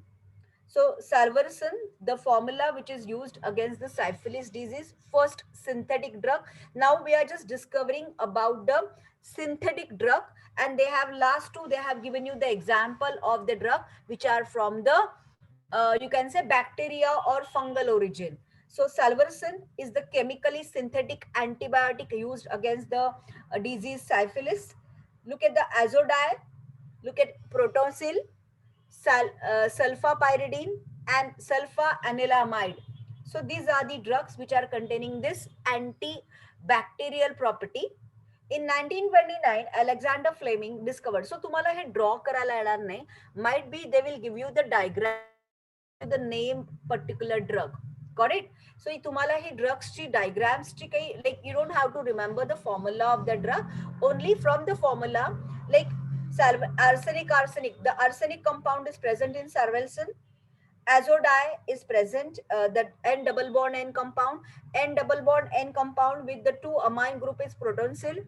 So salvarsan, the formula which is used against the syphilis disease, first synthetic drug. Now we are just discovering about the synthetic drug, and they have last two, they have given you the example of the drug which are from the you can say bacteria or fungal origin. So salvarsan is the chemically synthetic antibiotic used against the disease syphilis. Look at the azodine, look at protonsil, sulfapyridine and sulfa-anilamide. So these are the drugs which are containing this antibacterial property. In 1929, Alexander Fleming discovered. So तुम्हाला हे draw करायला येणार नाही. Might be they will give you the diagram, the name particular drug. Got it? So तुम्हाला ही drugs ची diagrams ची काही, like you don't have to remember the formula of the drug. Only from the formula, like arsenic. The arsenic compound is present in salvarsan. Azodi is present, the N double bond N compound. N double bond N compound with the two amine group is protonsil.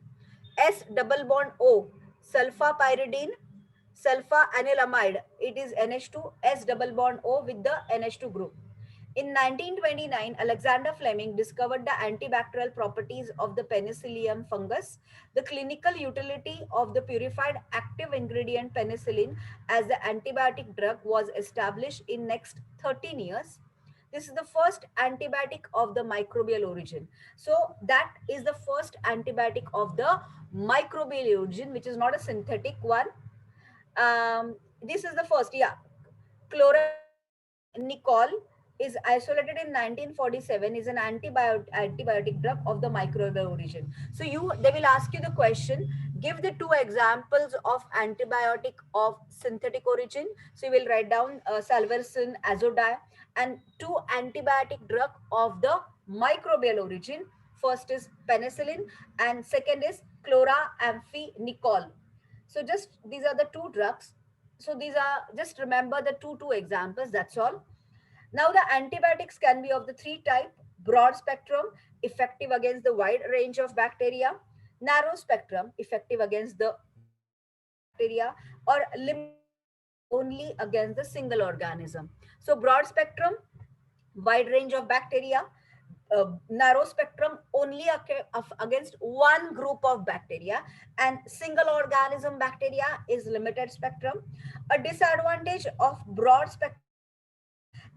S double bond O, sulfapyridine, sulfa-anilamide. It is NH2, S double bond O with the NH2 group. In 1929, Alexander Fleming discovered the antibacterial properties of the Penicillium fungus. The clinical utility of the purified active ingredient penicillin as the antibiotic drug was established in next 13 years. This is the first antibiotic of the microbial origin. So that is the first antibiotic of the microbial origin, which is not a synthetic one. This is the first, yeah. Chloronicol is isolated in 1947, is an antibiotic drug of the microbial origin. So they will ask you the question, give the two examples of antibiotic of synthetic origin. So you will write down salvarsan, azodi, and two antibiotic drug of the microbial origin. First is penicillin and second is chloramphenicol. So just these are the two drugs. So these are, just remember the two examples, that's all. Now the antibiotics can be of the three type: broad spectrum, effective against the wide range of bacteria; narrow spectrum, effective against the bacteria; or only against the single organism. So broad spectrum, wide range of bacteria; narrow spectrum, only against one group of bacteria; and single organism bacteria is limited spectrum. A disadvantage of broad spectrum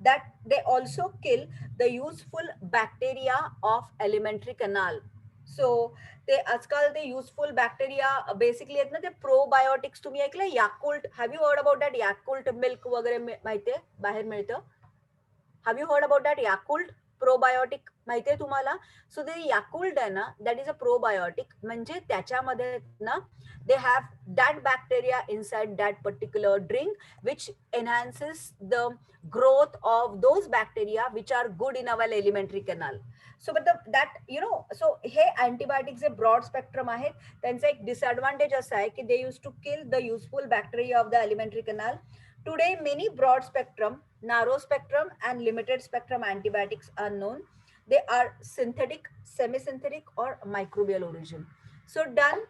that they also kill the useful bacteria of alimentary canal. So ते आजकाल ते useful bacteria basically आहेत ना, ते probiotics. तुम्ही ऐकलं Yakult? Have you heard about that? Yakult milk वगैरे माहितीये, बाहेर मिळतं. Have you heard about that Yakult probiotic? माहितीये तुम्हाला? सो ते याकुल्ट आहे ना, दॅट इज अ प्रोबायोटिक. म्हणजे त्याच्यामध्ये ना they have that bacteria inside that particular drink, which enhances the growth of those bacteria which are good in our alimentary canal. So but that you know, so hey antibiotics hey broad spectrum आहेत. त्यांचा एक disadvantage असा आहे की they used to kill the useful bacteria of the alimentary canal. Today many broad spectrum, narrow spectrum and limited spectrum antibiotics are known. They are synthetic, semi-synthetic or microbial origin. So done.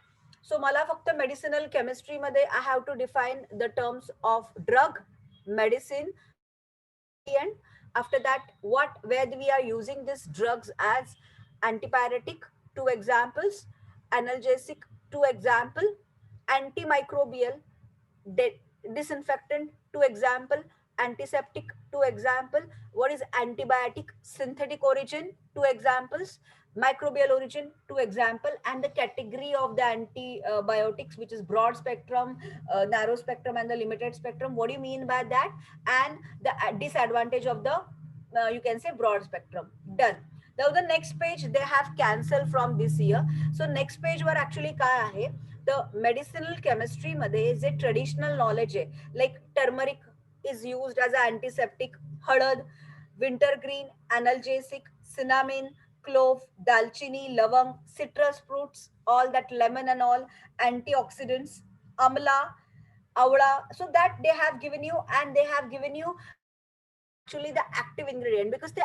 So मला फक्त medicinal chemistry मध्ये I have to define the terms of drug, medicine, and after that where we are using these drugs as antipyretic, two examples; analgesic, two example; antimicrobial, disinfectant, two example; antiseptic, two example; what is antibiotic synthetic origin, two examples; microbial origin, two example, and the category of the antibiotics, which is broad spectrum, narrow spectrum, and the limited spectrum. What do you mean by that? And the disadvantage of the you can say broad spectrum. Done. Now the next page they have cancelled from this year. So next page were actually काय आहे, the medicinal chemistry मध्ये जे traditional knowledge आहे, like turmeric is used as an antiseptic, हळद, wintergreen, analgesic, cinnamon, clove, dalchini, lavang, citrus fruits, all that lemon and all, antioxidants, amla, avla. So that they have given you, and they have given you actually the active ingredient, because the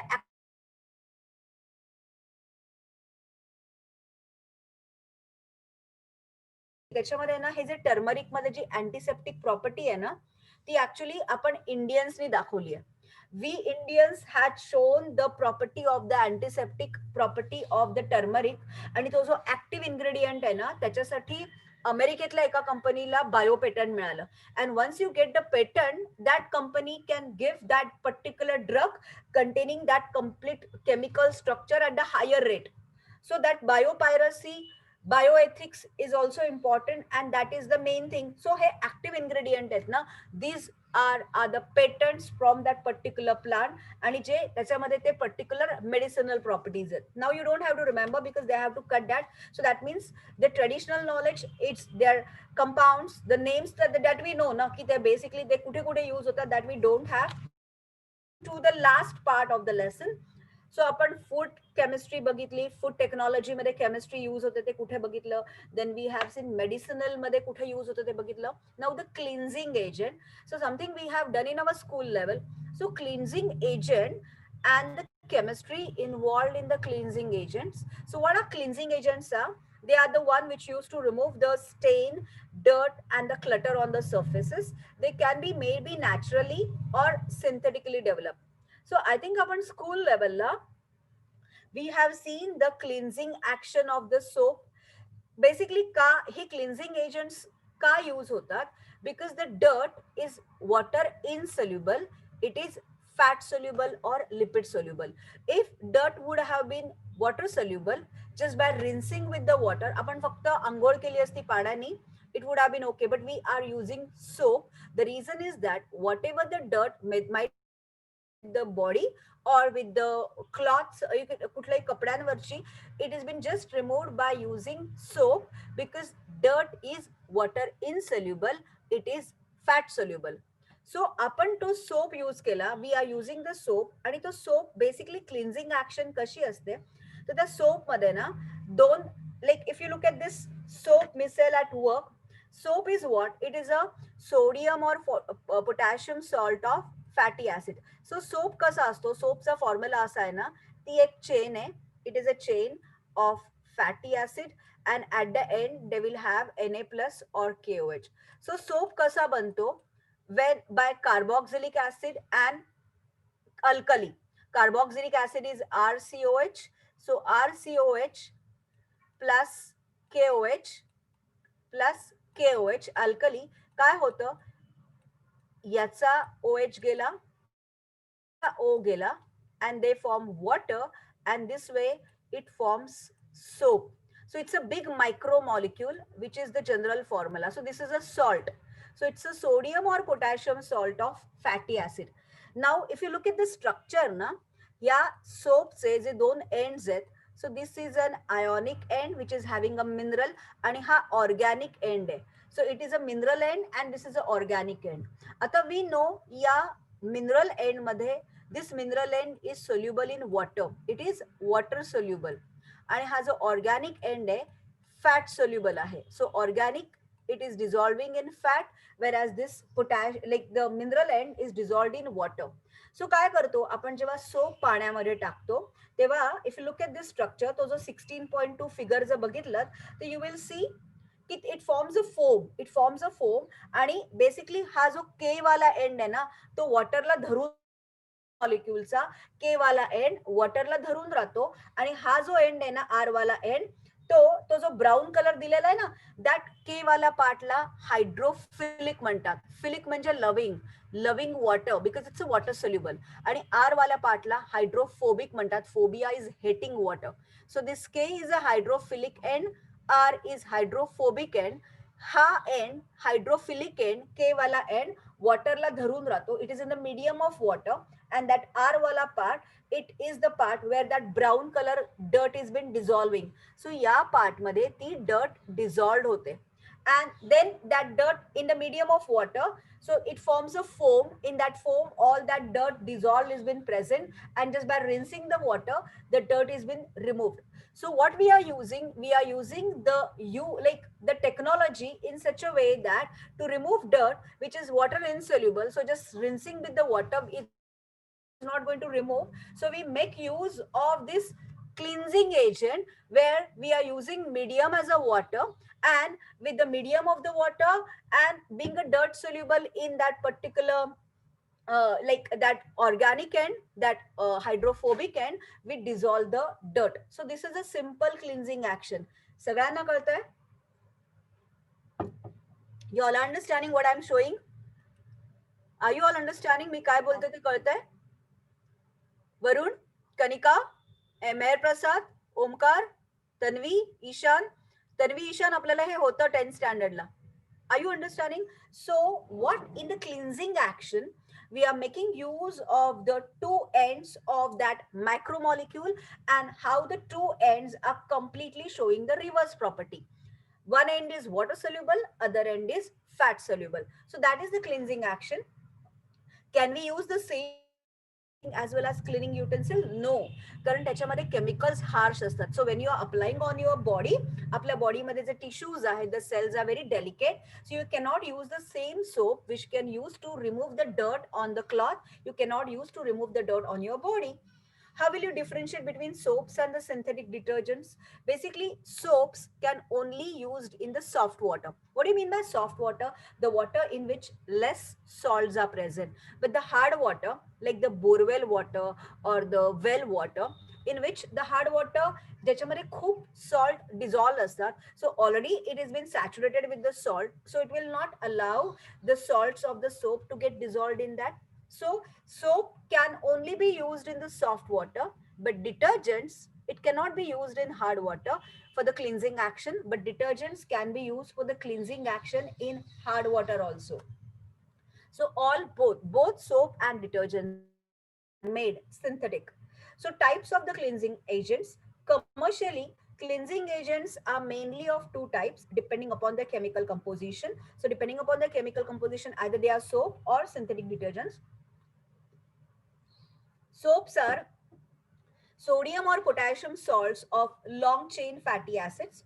त्याच्यामध्ये ना हे जे turmeric मध्ये जी antiseptic property आहे ना, ती actually आपण इंडियन्सनी दाखवली आहे. We Indians had shown the property of the antiseptic property of the turmeric, आणि तो जो ऍक्टिव्ह इन्ग्रेडियंट आहे ना, त्याच्यासाठी अमेरिकेतल्या एका कंपनीला बायो पेटंट मिळालं. And once you get the patent, that company can give that particular drug containing that complete chemical structure at the higher rate. So that biopiracy, bioethics is also important, and that is the main thing. So hey, active ingredient आहेत ना, these are the patents from that particular plant, आणि जे त्याच्यामध्ये ते particular medicinal properties आहेत. Now you don't have to remember because they have to cut that. So that means the traditional knowledge, it's their compounds, the names that we know ना, की ते basically they कुठे कुठे use होतात, that we don't have. To the last part of the lesson. So आपण food chemistry बघितली, food technology मध्ये chemistry use होते ते कुठे बघितलं, then we have seen medicinal मध्ये कुठे यूज होते ते बघितलं. Now the cleansing agent, so something we have done in our school level. So cleansing agent and the chemistry involved in the cleansing agents. So what are cleansing agents are? They are the one which used to remove the stain, dirt, and the clutter on the surfaces. They can be maybe naturally or synthetically developed. So I think upon school level la, we have seen the cleansing action of the soap. Basically का he cleansing agents का use होतात, because the dirt is water insoluble, it is fat soluble or lipid soluble. If dirt would have been water soluble, just by rinsing with the water, आपण फक्त अंघोळ केली असती पाण्याने, it would have been okay. But we are using soap. The reason is that whatever the dirt might the body or with the cloths, कुठल्याही कपड्यांवरची, it has been just removed by using soap, because dirt is water insoluble, it is fat soluble. So आपण तो soap use केला, we are using the soap, आणि तो soap basically cleansing action कशी असते, तर त्या सोप मध्ये ना दोन, like if you look at this soap micelle at work, soap is what? It is a sodium or potassium salt of fatty acid. So soap कसा असतो, सोपचा फॉर्म्युला असा आहे ना, ती एक चेन आहे, it is a chain of fatty acid, and at the end they will have Na plus or KOH. So soap कसा बनतो, when by carboxylic acid and alkali. Carboxylic acid is RCOH, so RCOH plus KOH plus KOH alkali, काय होतं, याचा OH गेला, O गेला, and they form water, and this way it forms soap. So it's a big micromolecule, which is the general formula. So this is a salt. So it's a sodium or potassium salt of fatty acid. Now if you look at the structure ना, या सोपचे जे दोन ends आहेत, so this is an ionic end which is having a mineral, आणि हा organic end आहे. So it is a mineral end and this is an organic end. आता we know या mineral end मध्ये this mineral end is soluble in water. It is water soluble. आणि हा जो organic end आहे fat soluble आहे. So organic, it is dissolving in fat, whereas this like the mineral end is dissolved in water. So काय करतो आपण, जेव्हा soap पाण्यामध्ये टाकतो तेव्हा if you look at this structure, तो जो 16.2 फिगर जर बघितलं तर यू विल सी की इट फॉर्म्स अ फोम, आणि बेसिकली हा जो के वाला एंड आहे ना, तो वॉटरला धरून, मॉलिक्यूलचा के वाला एंड वॉटरला धरून राहतो, आणि हा जो एंड आहे ना, आर वाला एंड, तो जो ब्राऊन कलर दिलेला आहे ना, दॅट के वाला पार्टला हायड्रोफिलिक म्हणतात. फिलिक म्हणजे loving water because it's a water soluble. आणि आर वाल्या पार्टला हायड्रोफोबिक म्हणतात. Phobia is hating water. So this K is a hydrophilic end, R is hydrophobic end. हा एंड हायड्रोफिलिक एंड, के वाला एंड वॉटरला धरून राहतो. It is in the medium of water. And that R वाला part, it is the part where that brown color dirt is been dissolving. So या part मध्ये ती dirt dissolved होते. And then that dirt in the medium of water, so it forms a foam. In that foam, all that dirt dissolved is been present, and just by rinsing the water, the dirt is been removed. So what we are using the technology in such a way that to remove dirt which is water insoluble, so just rinsing with the water is not going to remove. So we make use of this cleansing agent where we are using medium as a water, and with the medium of the water and being a dirt soluble in that particular like that organic end, that hydrophobic end, we dissolve the dirt. So this is a simple cleansing action. सगळ्यांना कळतंय? You all understanding what I'm showing? Are you all understanding मी काय बोलते ते कळतंय? वरुण, कनिका, मेहर प्रसाद, ओमकार, तन्वी, ईशान. तन्वी, ईशान आपल्याला हे होतं 10th स्टँडर्डला. Are you understanding? So what in the cleansing action, we are making use of the two ends of that macromolecule and how the two ends are completely showing the reverse property. One end is water soluble, other end is fat soluble. So that is the cleansing action. Can we use the same as well as cleaning utensil? No, कारण त्याच्यामध्ये chemicals harsh असतात. So when you are applying on your body, आपल्या body मध्ये जे tissues आहेत, the cells are very delicate, so you cannot use the same soap which can use to remove the dirt on the cloth. You cannot use to remove the dirt on your body. How will you differentiate between soaps and the synthetic detergents? Basically, soaps can only used in the soft water. What do you mean by soft water? The water in which less salts are present. But the hard water, like the borewell water or the well water, in which the hard water ज्याच्यामध्ये खूप salt dissolved असतात, so already it has been saturated with the salt, so it will not allow the salts of the soap to get dissolved in that. So soap can only be used in the soft water, but detergents, it cannot be used in hard water for the cleansing action, but detergents can be used for the cleansing action in hard water also. So both soap and detergent made synthetic. So types of the cleansing agents. Commercially, cleansing agents are mainly of two types depending upon the chemical composition. So depending upon the chemical composition, either they are soap or synthetic detergents. Soaps are sodium or potassium salts of long chain fatty acids.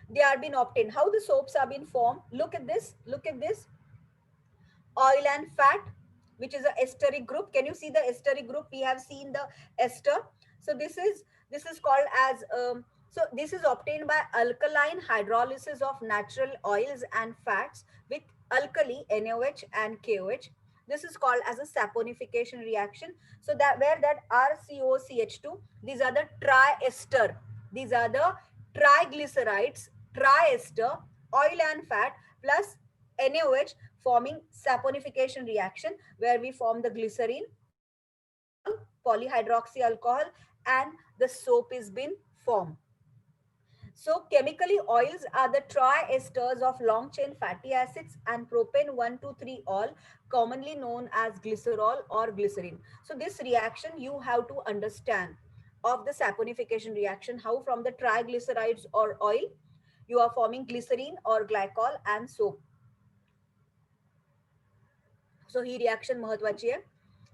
They are being obtained. How the soaps are being formed? Look at this. Look at this. Oil and fat, which is a esteric group. Can you see the esteric group? We have seen the ester. So this is called as so this is obtained by alkaline hydrolysis of natural oils and fats with alkali NaOH and KOH. This is called as a saponification reaction. So that where that RCOCH2, these are the triester. These are the triglycerides, triester, oil and fat plus NaOH forming saponification reaction where we form the glycerine, polyhydroxy alcohol, and the soap is been formed. So chemically, oils are the triesters of long chain fatty acids and propane 1,2,3-ol, commonly known as glycerol or glycerin. So this reaction you have to understand of the saponification reaction, how from the triglycerides or oil you are forming glycerine or glycol and soap. So he reaction महत्वाची आहे.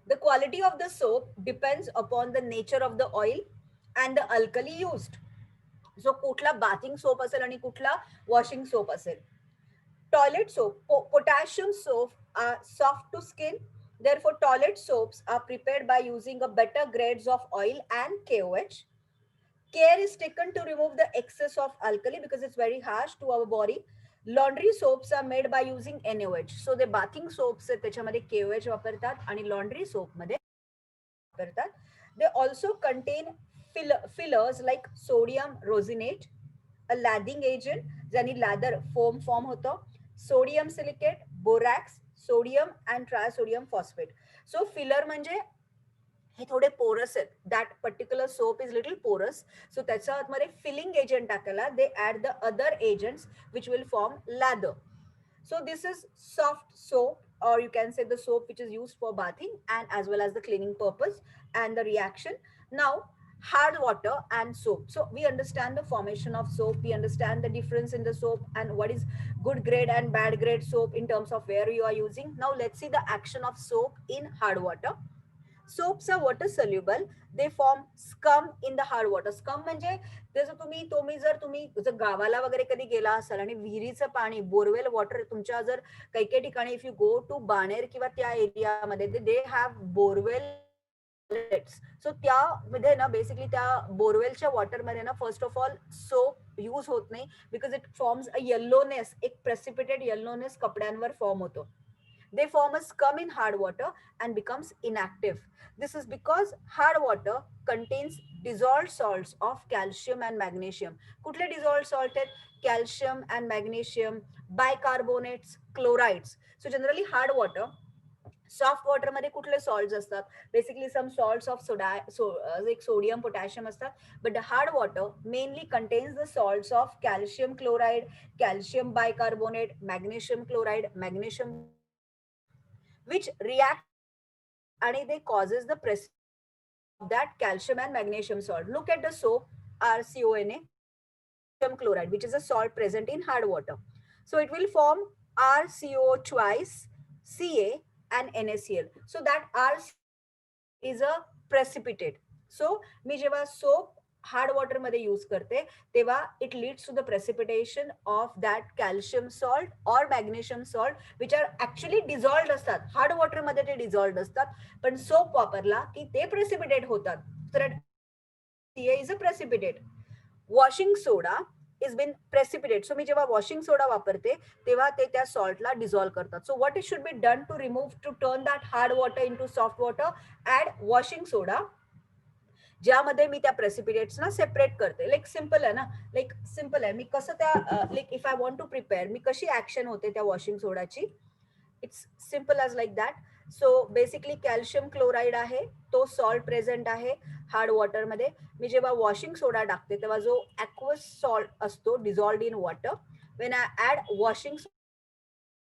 The quality of the soap depends upon the nature of the oil and the alkali used. So कुठला bathing soap असेल आणि कुठला washing soap असेल. Toilet soap, potassium soap are soft to skin. Therefore, toilet soaps are prepared by using a better grades of oil and KOH. Care is taken to remove the excess of alkali because it's very harsh to our body. Laundry soaps are made by using NaOH. So the bathing soaps त्याच्यामध्ये KOH वापरतात आणि laundry soap मध्ये वापरतात. They also contain fillers like sodium rosinate, a lathering agent ज्याने lather foam form होतं, sodium silicate, borax, sodium and trisodium phosphate. So filler म्हणजे हे थोडे पोरस आहेत. That particular soap is little porous. So त्याच्या आतमध्ये फिलिंग एजंट टाकायला they add the other agents which will form lather. So this is soft soap, or you can say the soap which is used for bathing and as well as the cleaning purpose. And the reaction now, hard water and soap. So we understand the formation of soap, we understand the difference in the soap and what is good grade and bad grade soap in terms of where you are using. Now let's see the action of soap in hard water. Soaps are water soluble. They form scum in the hard water. Scum म्हणजे जसं तुम्ही गावाला वगैरे कधी गेला असाल आणि विहिरीचं पाणी, बोरवेल वॉटर तुमच्या जर काही काही ठिकाणी if you go to Baner किंवा त्या एरियामध्ये दे हॅव बोरवेल. सो त्यामध्ये ना बेसिकली त्या बोरवेलच्या वॉटरमध्ये ना first of all soap use होत नाही, बिकॉज इट फॉर्म्स अ येल्लोनेस, एक प्रेसिपिटेड येल्लोनेस कपड्यांवर फॉर्म होतो. They form a scum in hard water and becomes inactive. This is because hard water contains dissolved salts of calcium and magnesium. कुठले dissolved salt आहेत? Calcium and magnesium, bicarbonates, chlorides. So generally hard water, soft water मध्ये कुठले salts असतात? Basically some salts of soda, एक sodium potassium असतात. But the hard water mainly contains the salts of calcium chloride, calcium bicarbonate, magnesium chloride, magnesium, which react and they causes the precipitation of that calcium and magnesium salt. Look at the soap RCONA, chloride, which is a salt present in hard water. So it will form RCO twice, Ca and NaCl. So that RCO is a precipitate. So मी जेव्हा soap hard water मध्ये use करते तेव्हा it leads to the precipitation of that calcium salt or magnesium salt which are actually dissolved असतात. Hard water मध्ये ते डिझॉल्व्ड असतात, पण सोप वापरला की ते प्रेसिपिटेट होतात. तर Ca is a precipitate. Washing soda is been precipitate. So मी जेव्हा वॉशिंग सोडा वापरते तेव्हा ते त्या सॉल्टला डिझॉल्व्ह करतात. So what it should be done to remove, to turn that hard water into soft water? Add washing soda, ज्यामध्ये मी त्या प्रेसिपिटेट्स ना सेपरेट करते. लाईक सिम्पल आहे ना, लाईक सिम्पल आहे. मी कसं त्या like if I want to prepare, मी कशी ऍक्शन होते त्या वॉशिंग सोडाची, it's simple as like that. So basically calcium chloride आहे, तो सॉल्ट प्रेझेंट आहे हार्ड वॉटर मध्ये. मी जेव्हा वॉशिंग सोडा टाकते तेव्हा जो ॲक्वस सॉल्ट असतो dissolved in water, when I add washing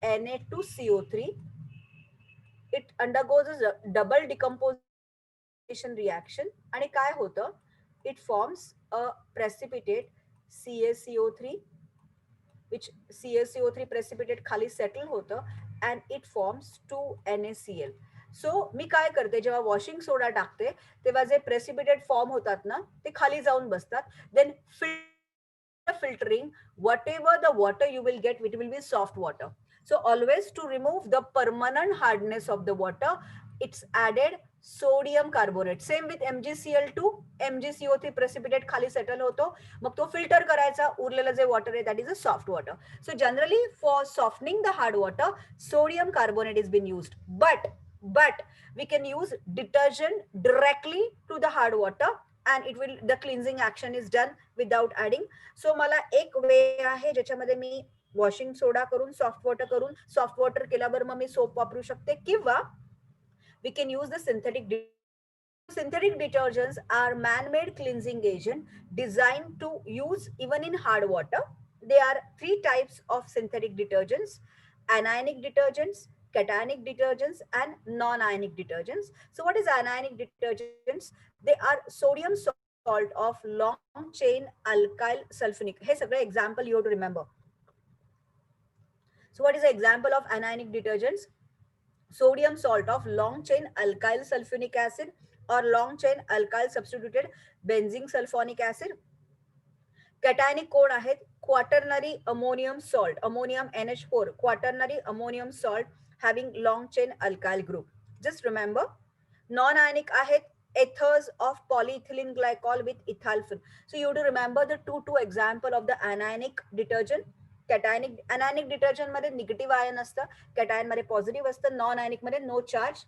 Na2CO3, it undergoes a double decomposition reaction आणि काय होतं, it forms a precipitate CaCO3, which CaCO3 precipitate खाली सेटल होतं and it forms 2NaCl. So मी काय करते, जेव्हा वॉशिंग सोडा टाकते तेव्हा जे प्रेसिपिटेट फॉर्म होतात ना ते खाली जाऊन बसतात. Then filtering whatever the water you will get, it will be soft water. So always to remove the permanent hardness of the water, it's added sodium carbonate. Same with MgCl2, MgCO3 precipitate खाली settle होतो, मग तो filter करायचा, उरलेलं जे water आहे that is a soft water. So generally for softening the hard water, sodium carbonate is been used, but we can use detergent directly to the hard water and it will, the cleansing action is done without adding. So मला एक वे आहे ज्याच्यामध्ये मी washing soda करून soft water करून, soft water केल्यावर मग मी soap वापरू शकते, किंवा we can use the synthetic detergents are man-made cleansing agent designed to use even in hard water. There are three types of synthetic detergents: anionic detergents, cationic detergents and non-ionic detergents. So what is anionic detergents? They are sodium salt of long chain alkyl sulfonic. Hey, सगळे example you have to remember. So what is the example of anionic detergents? Sodium salt of long chain alkyl sulfonic acid or long chain alkyl substituted benzene sulfonic acid. Cationic कोण आहेत? Quaternary ammonium salt, ammonium NH4, quaternary ammonium salt having long chain alkyl group. Just remember. Non-ionic आहेत ethers of polyethylene glycol with ethyl. So you have to remember the two example of the anionic detergent. Cationic, anionic detergent मध्ये negative ion असतं, cation मध्ये positive असतं, non ionic मध्ये no charge.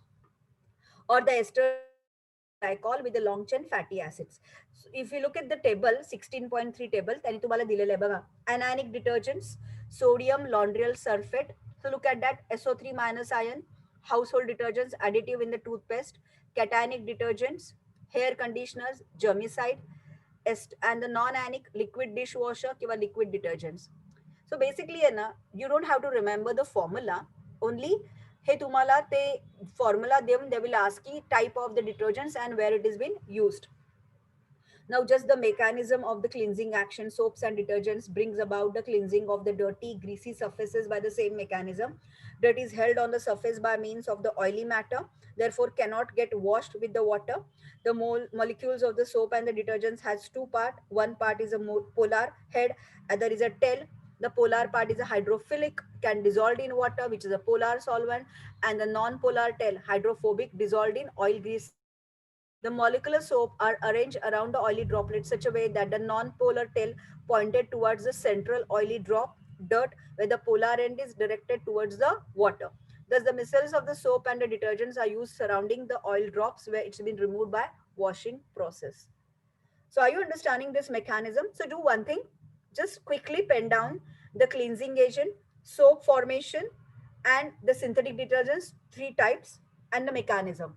Or the ester glycol with the long chain fatty acids. So if you look at the table 16.3 table, त्यांनी तुम्हाला दिलेलं आहे बघा, anionic detergents, sodium laundryl sulfate. So look at that, SO3 minus ion, household detergents, additive in the toothpaste, cationic detergents, hair conditioners, germicide, and the non-anionic liquid dishwasher किंवा liquid detergents. So basically आहे ना, you don't have to remember the formula, only हे तुम्हाला ते formula देऊन they will ask you type of the detergents and where it is been used. Now just the mechanism of the cleansing action, soaps and detergents brings about the cleansing of the dirty, greasy surfaces by the same mechanism. Dirt is held on the surface by means of the oily matter, therefore cannot get washed with the water. The molecules of the soap and the detergents has two parts. One part is a polar head, other is a tail. The polar part is a hydrophilic, can dissolve in water, which is a polar solvent, and the non-polar tail, hydrophobic, dissolved in oil, grease. The molecular soap are arranged around the oily droplet such a way that the non-polar tail pointed towards the central oily drop, dirt, where the polar end is directed towards the water. Thus, the micells of the soap and the detergents are used surrounding the oil drops where it's been removed by washing process. So are you understanding this mechanism? So do one thing, just quickly pen down the cleansing agent, soap formation, and the synthetic detergents, three types, and the mechanism.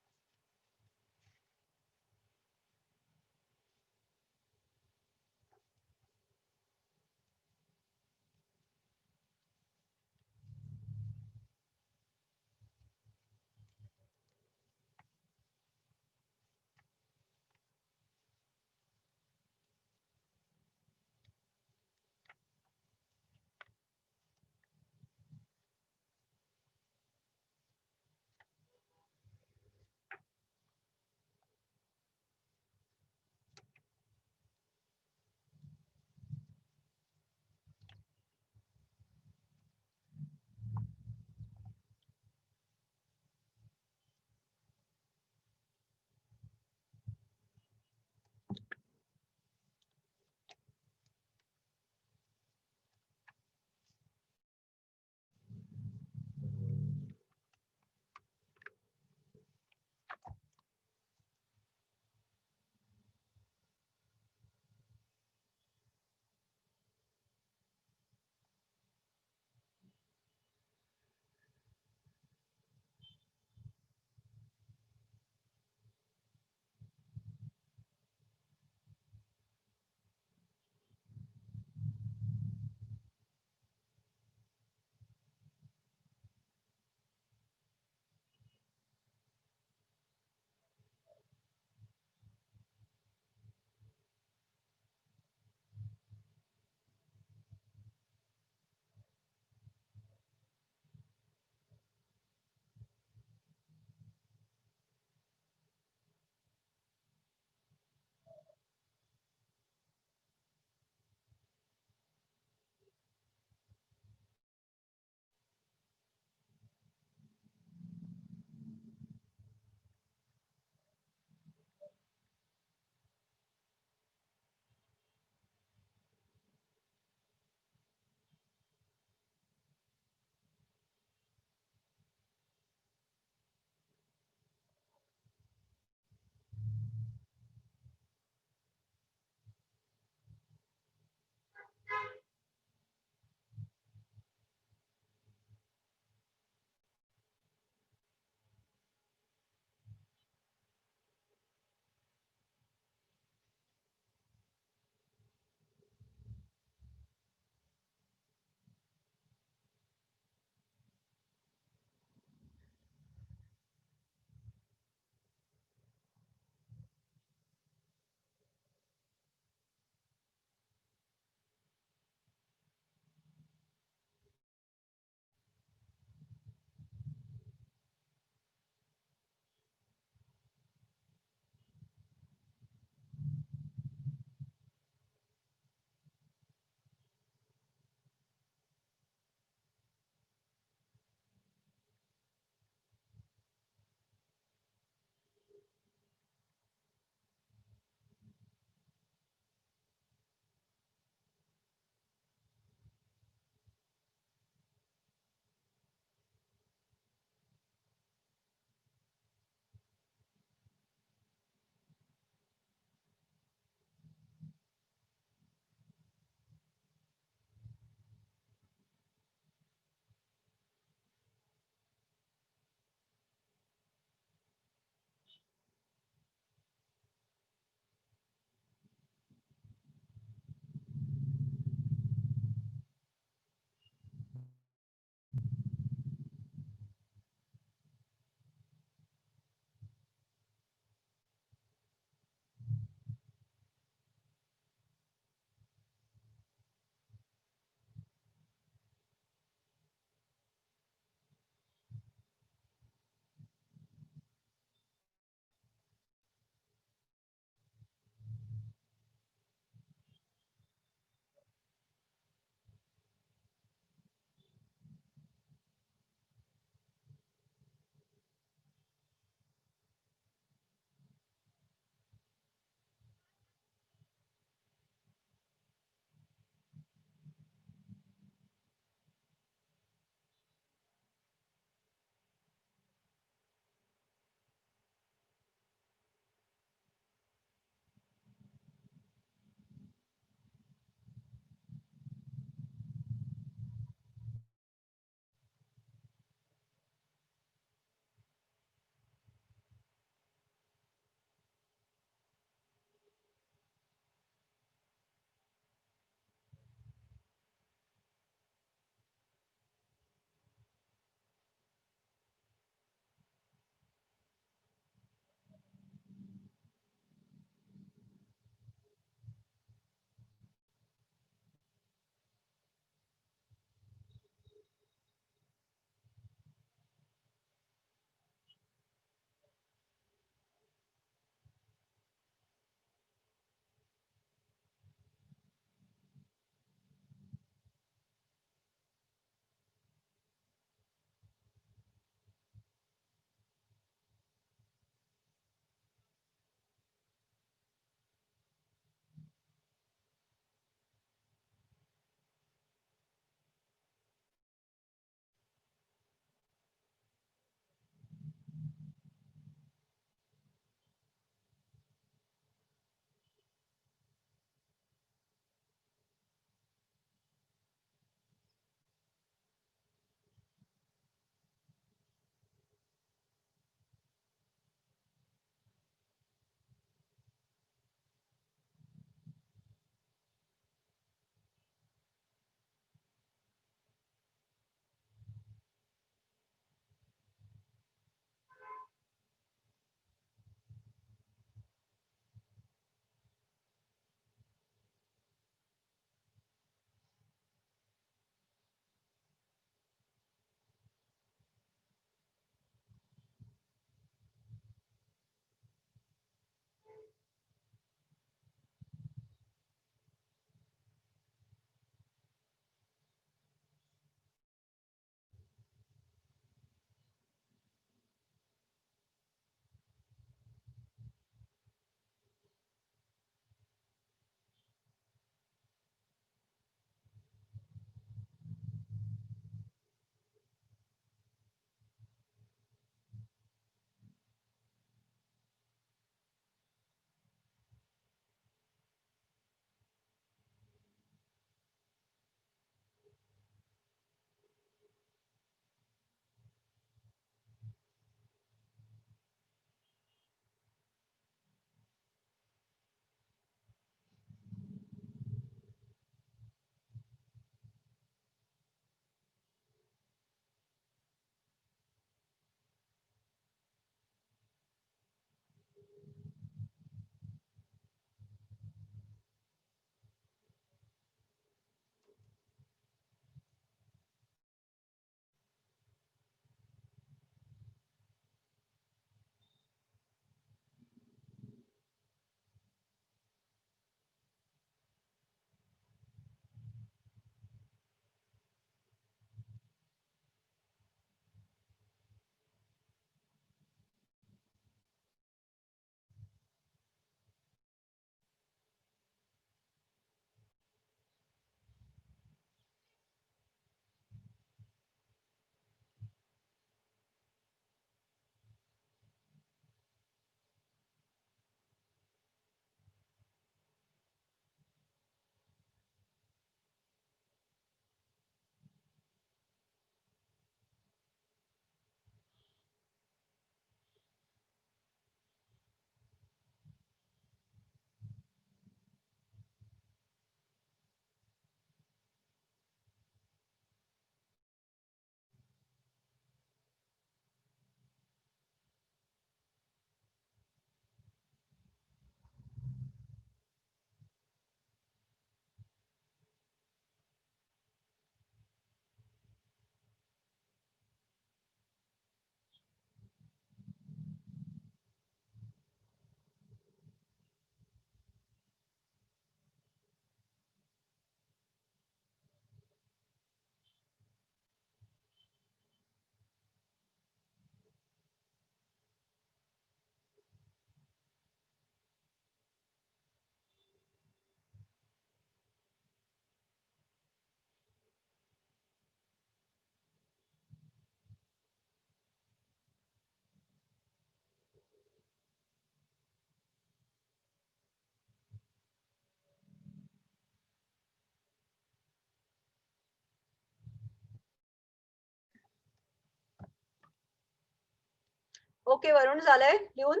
Okay Varun झालंय लिहून.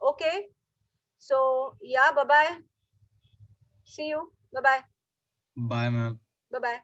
Okay so yeah bye. See you. Bye bye ma'am. Bye.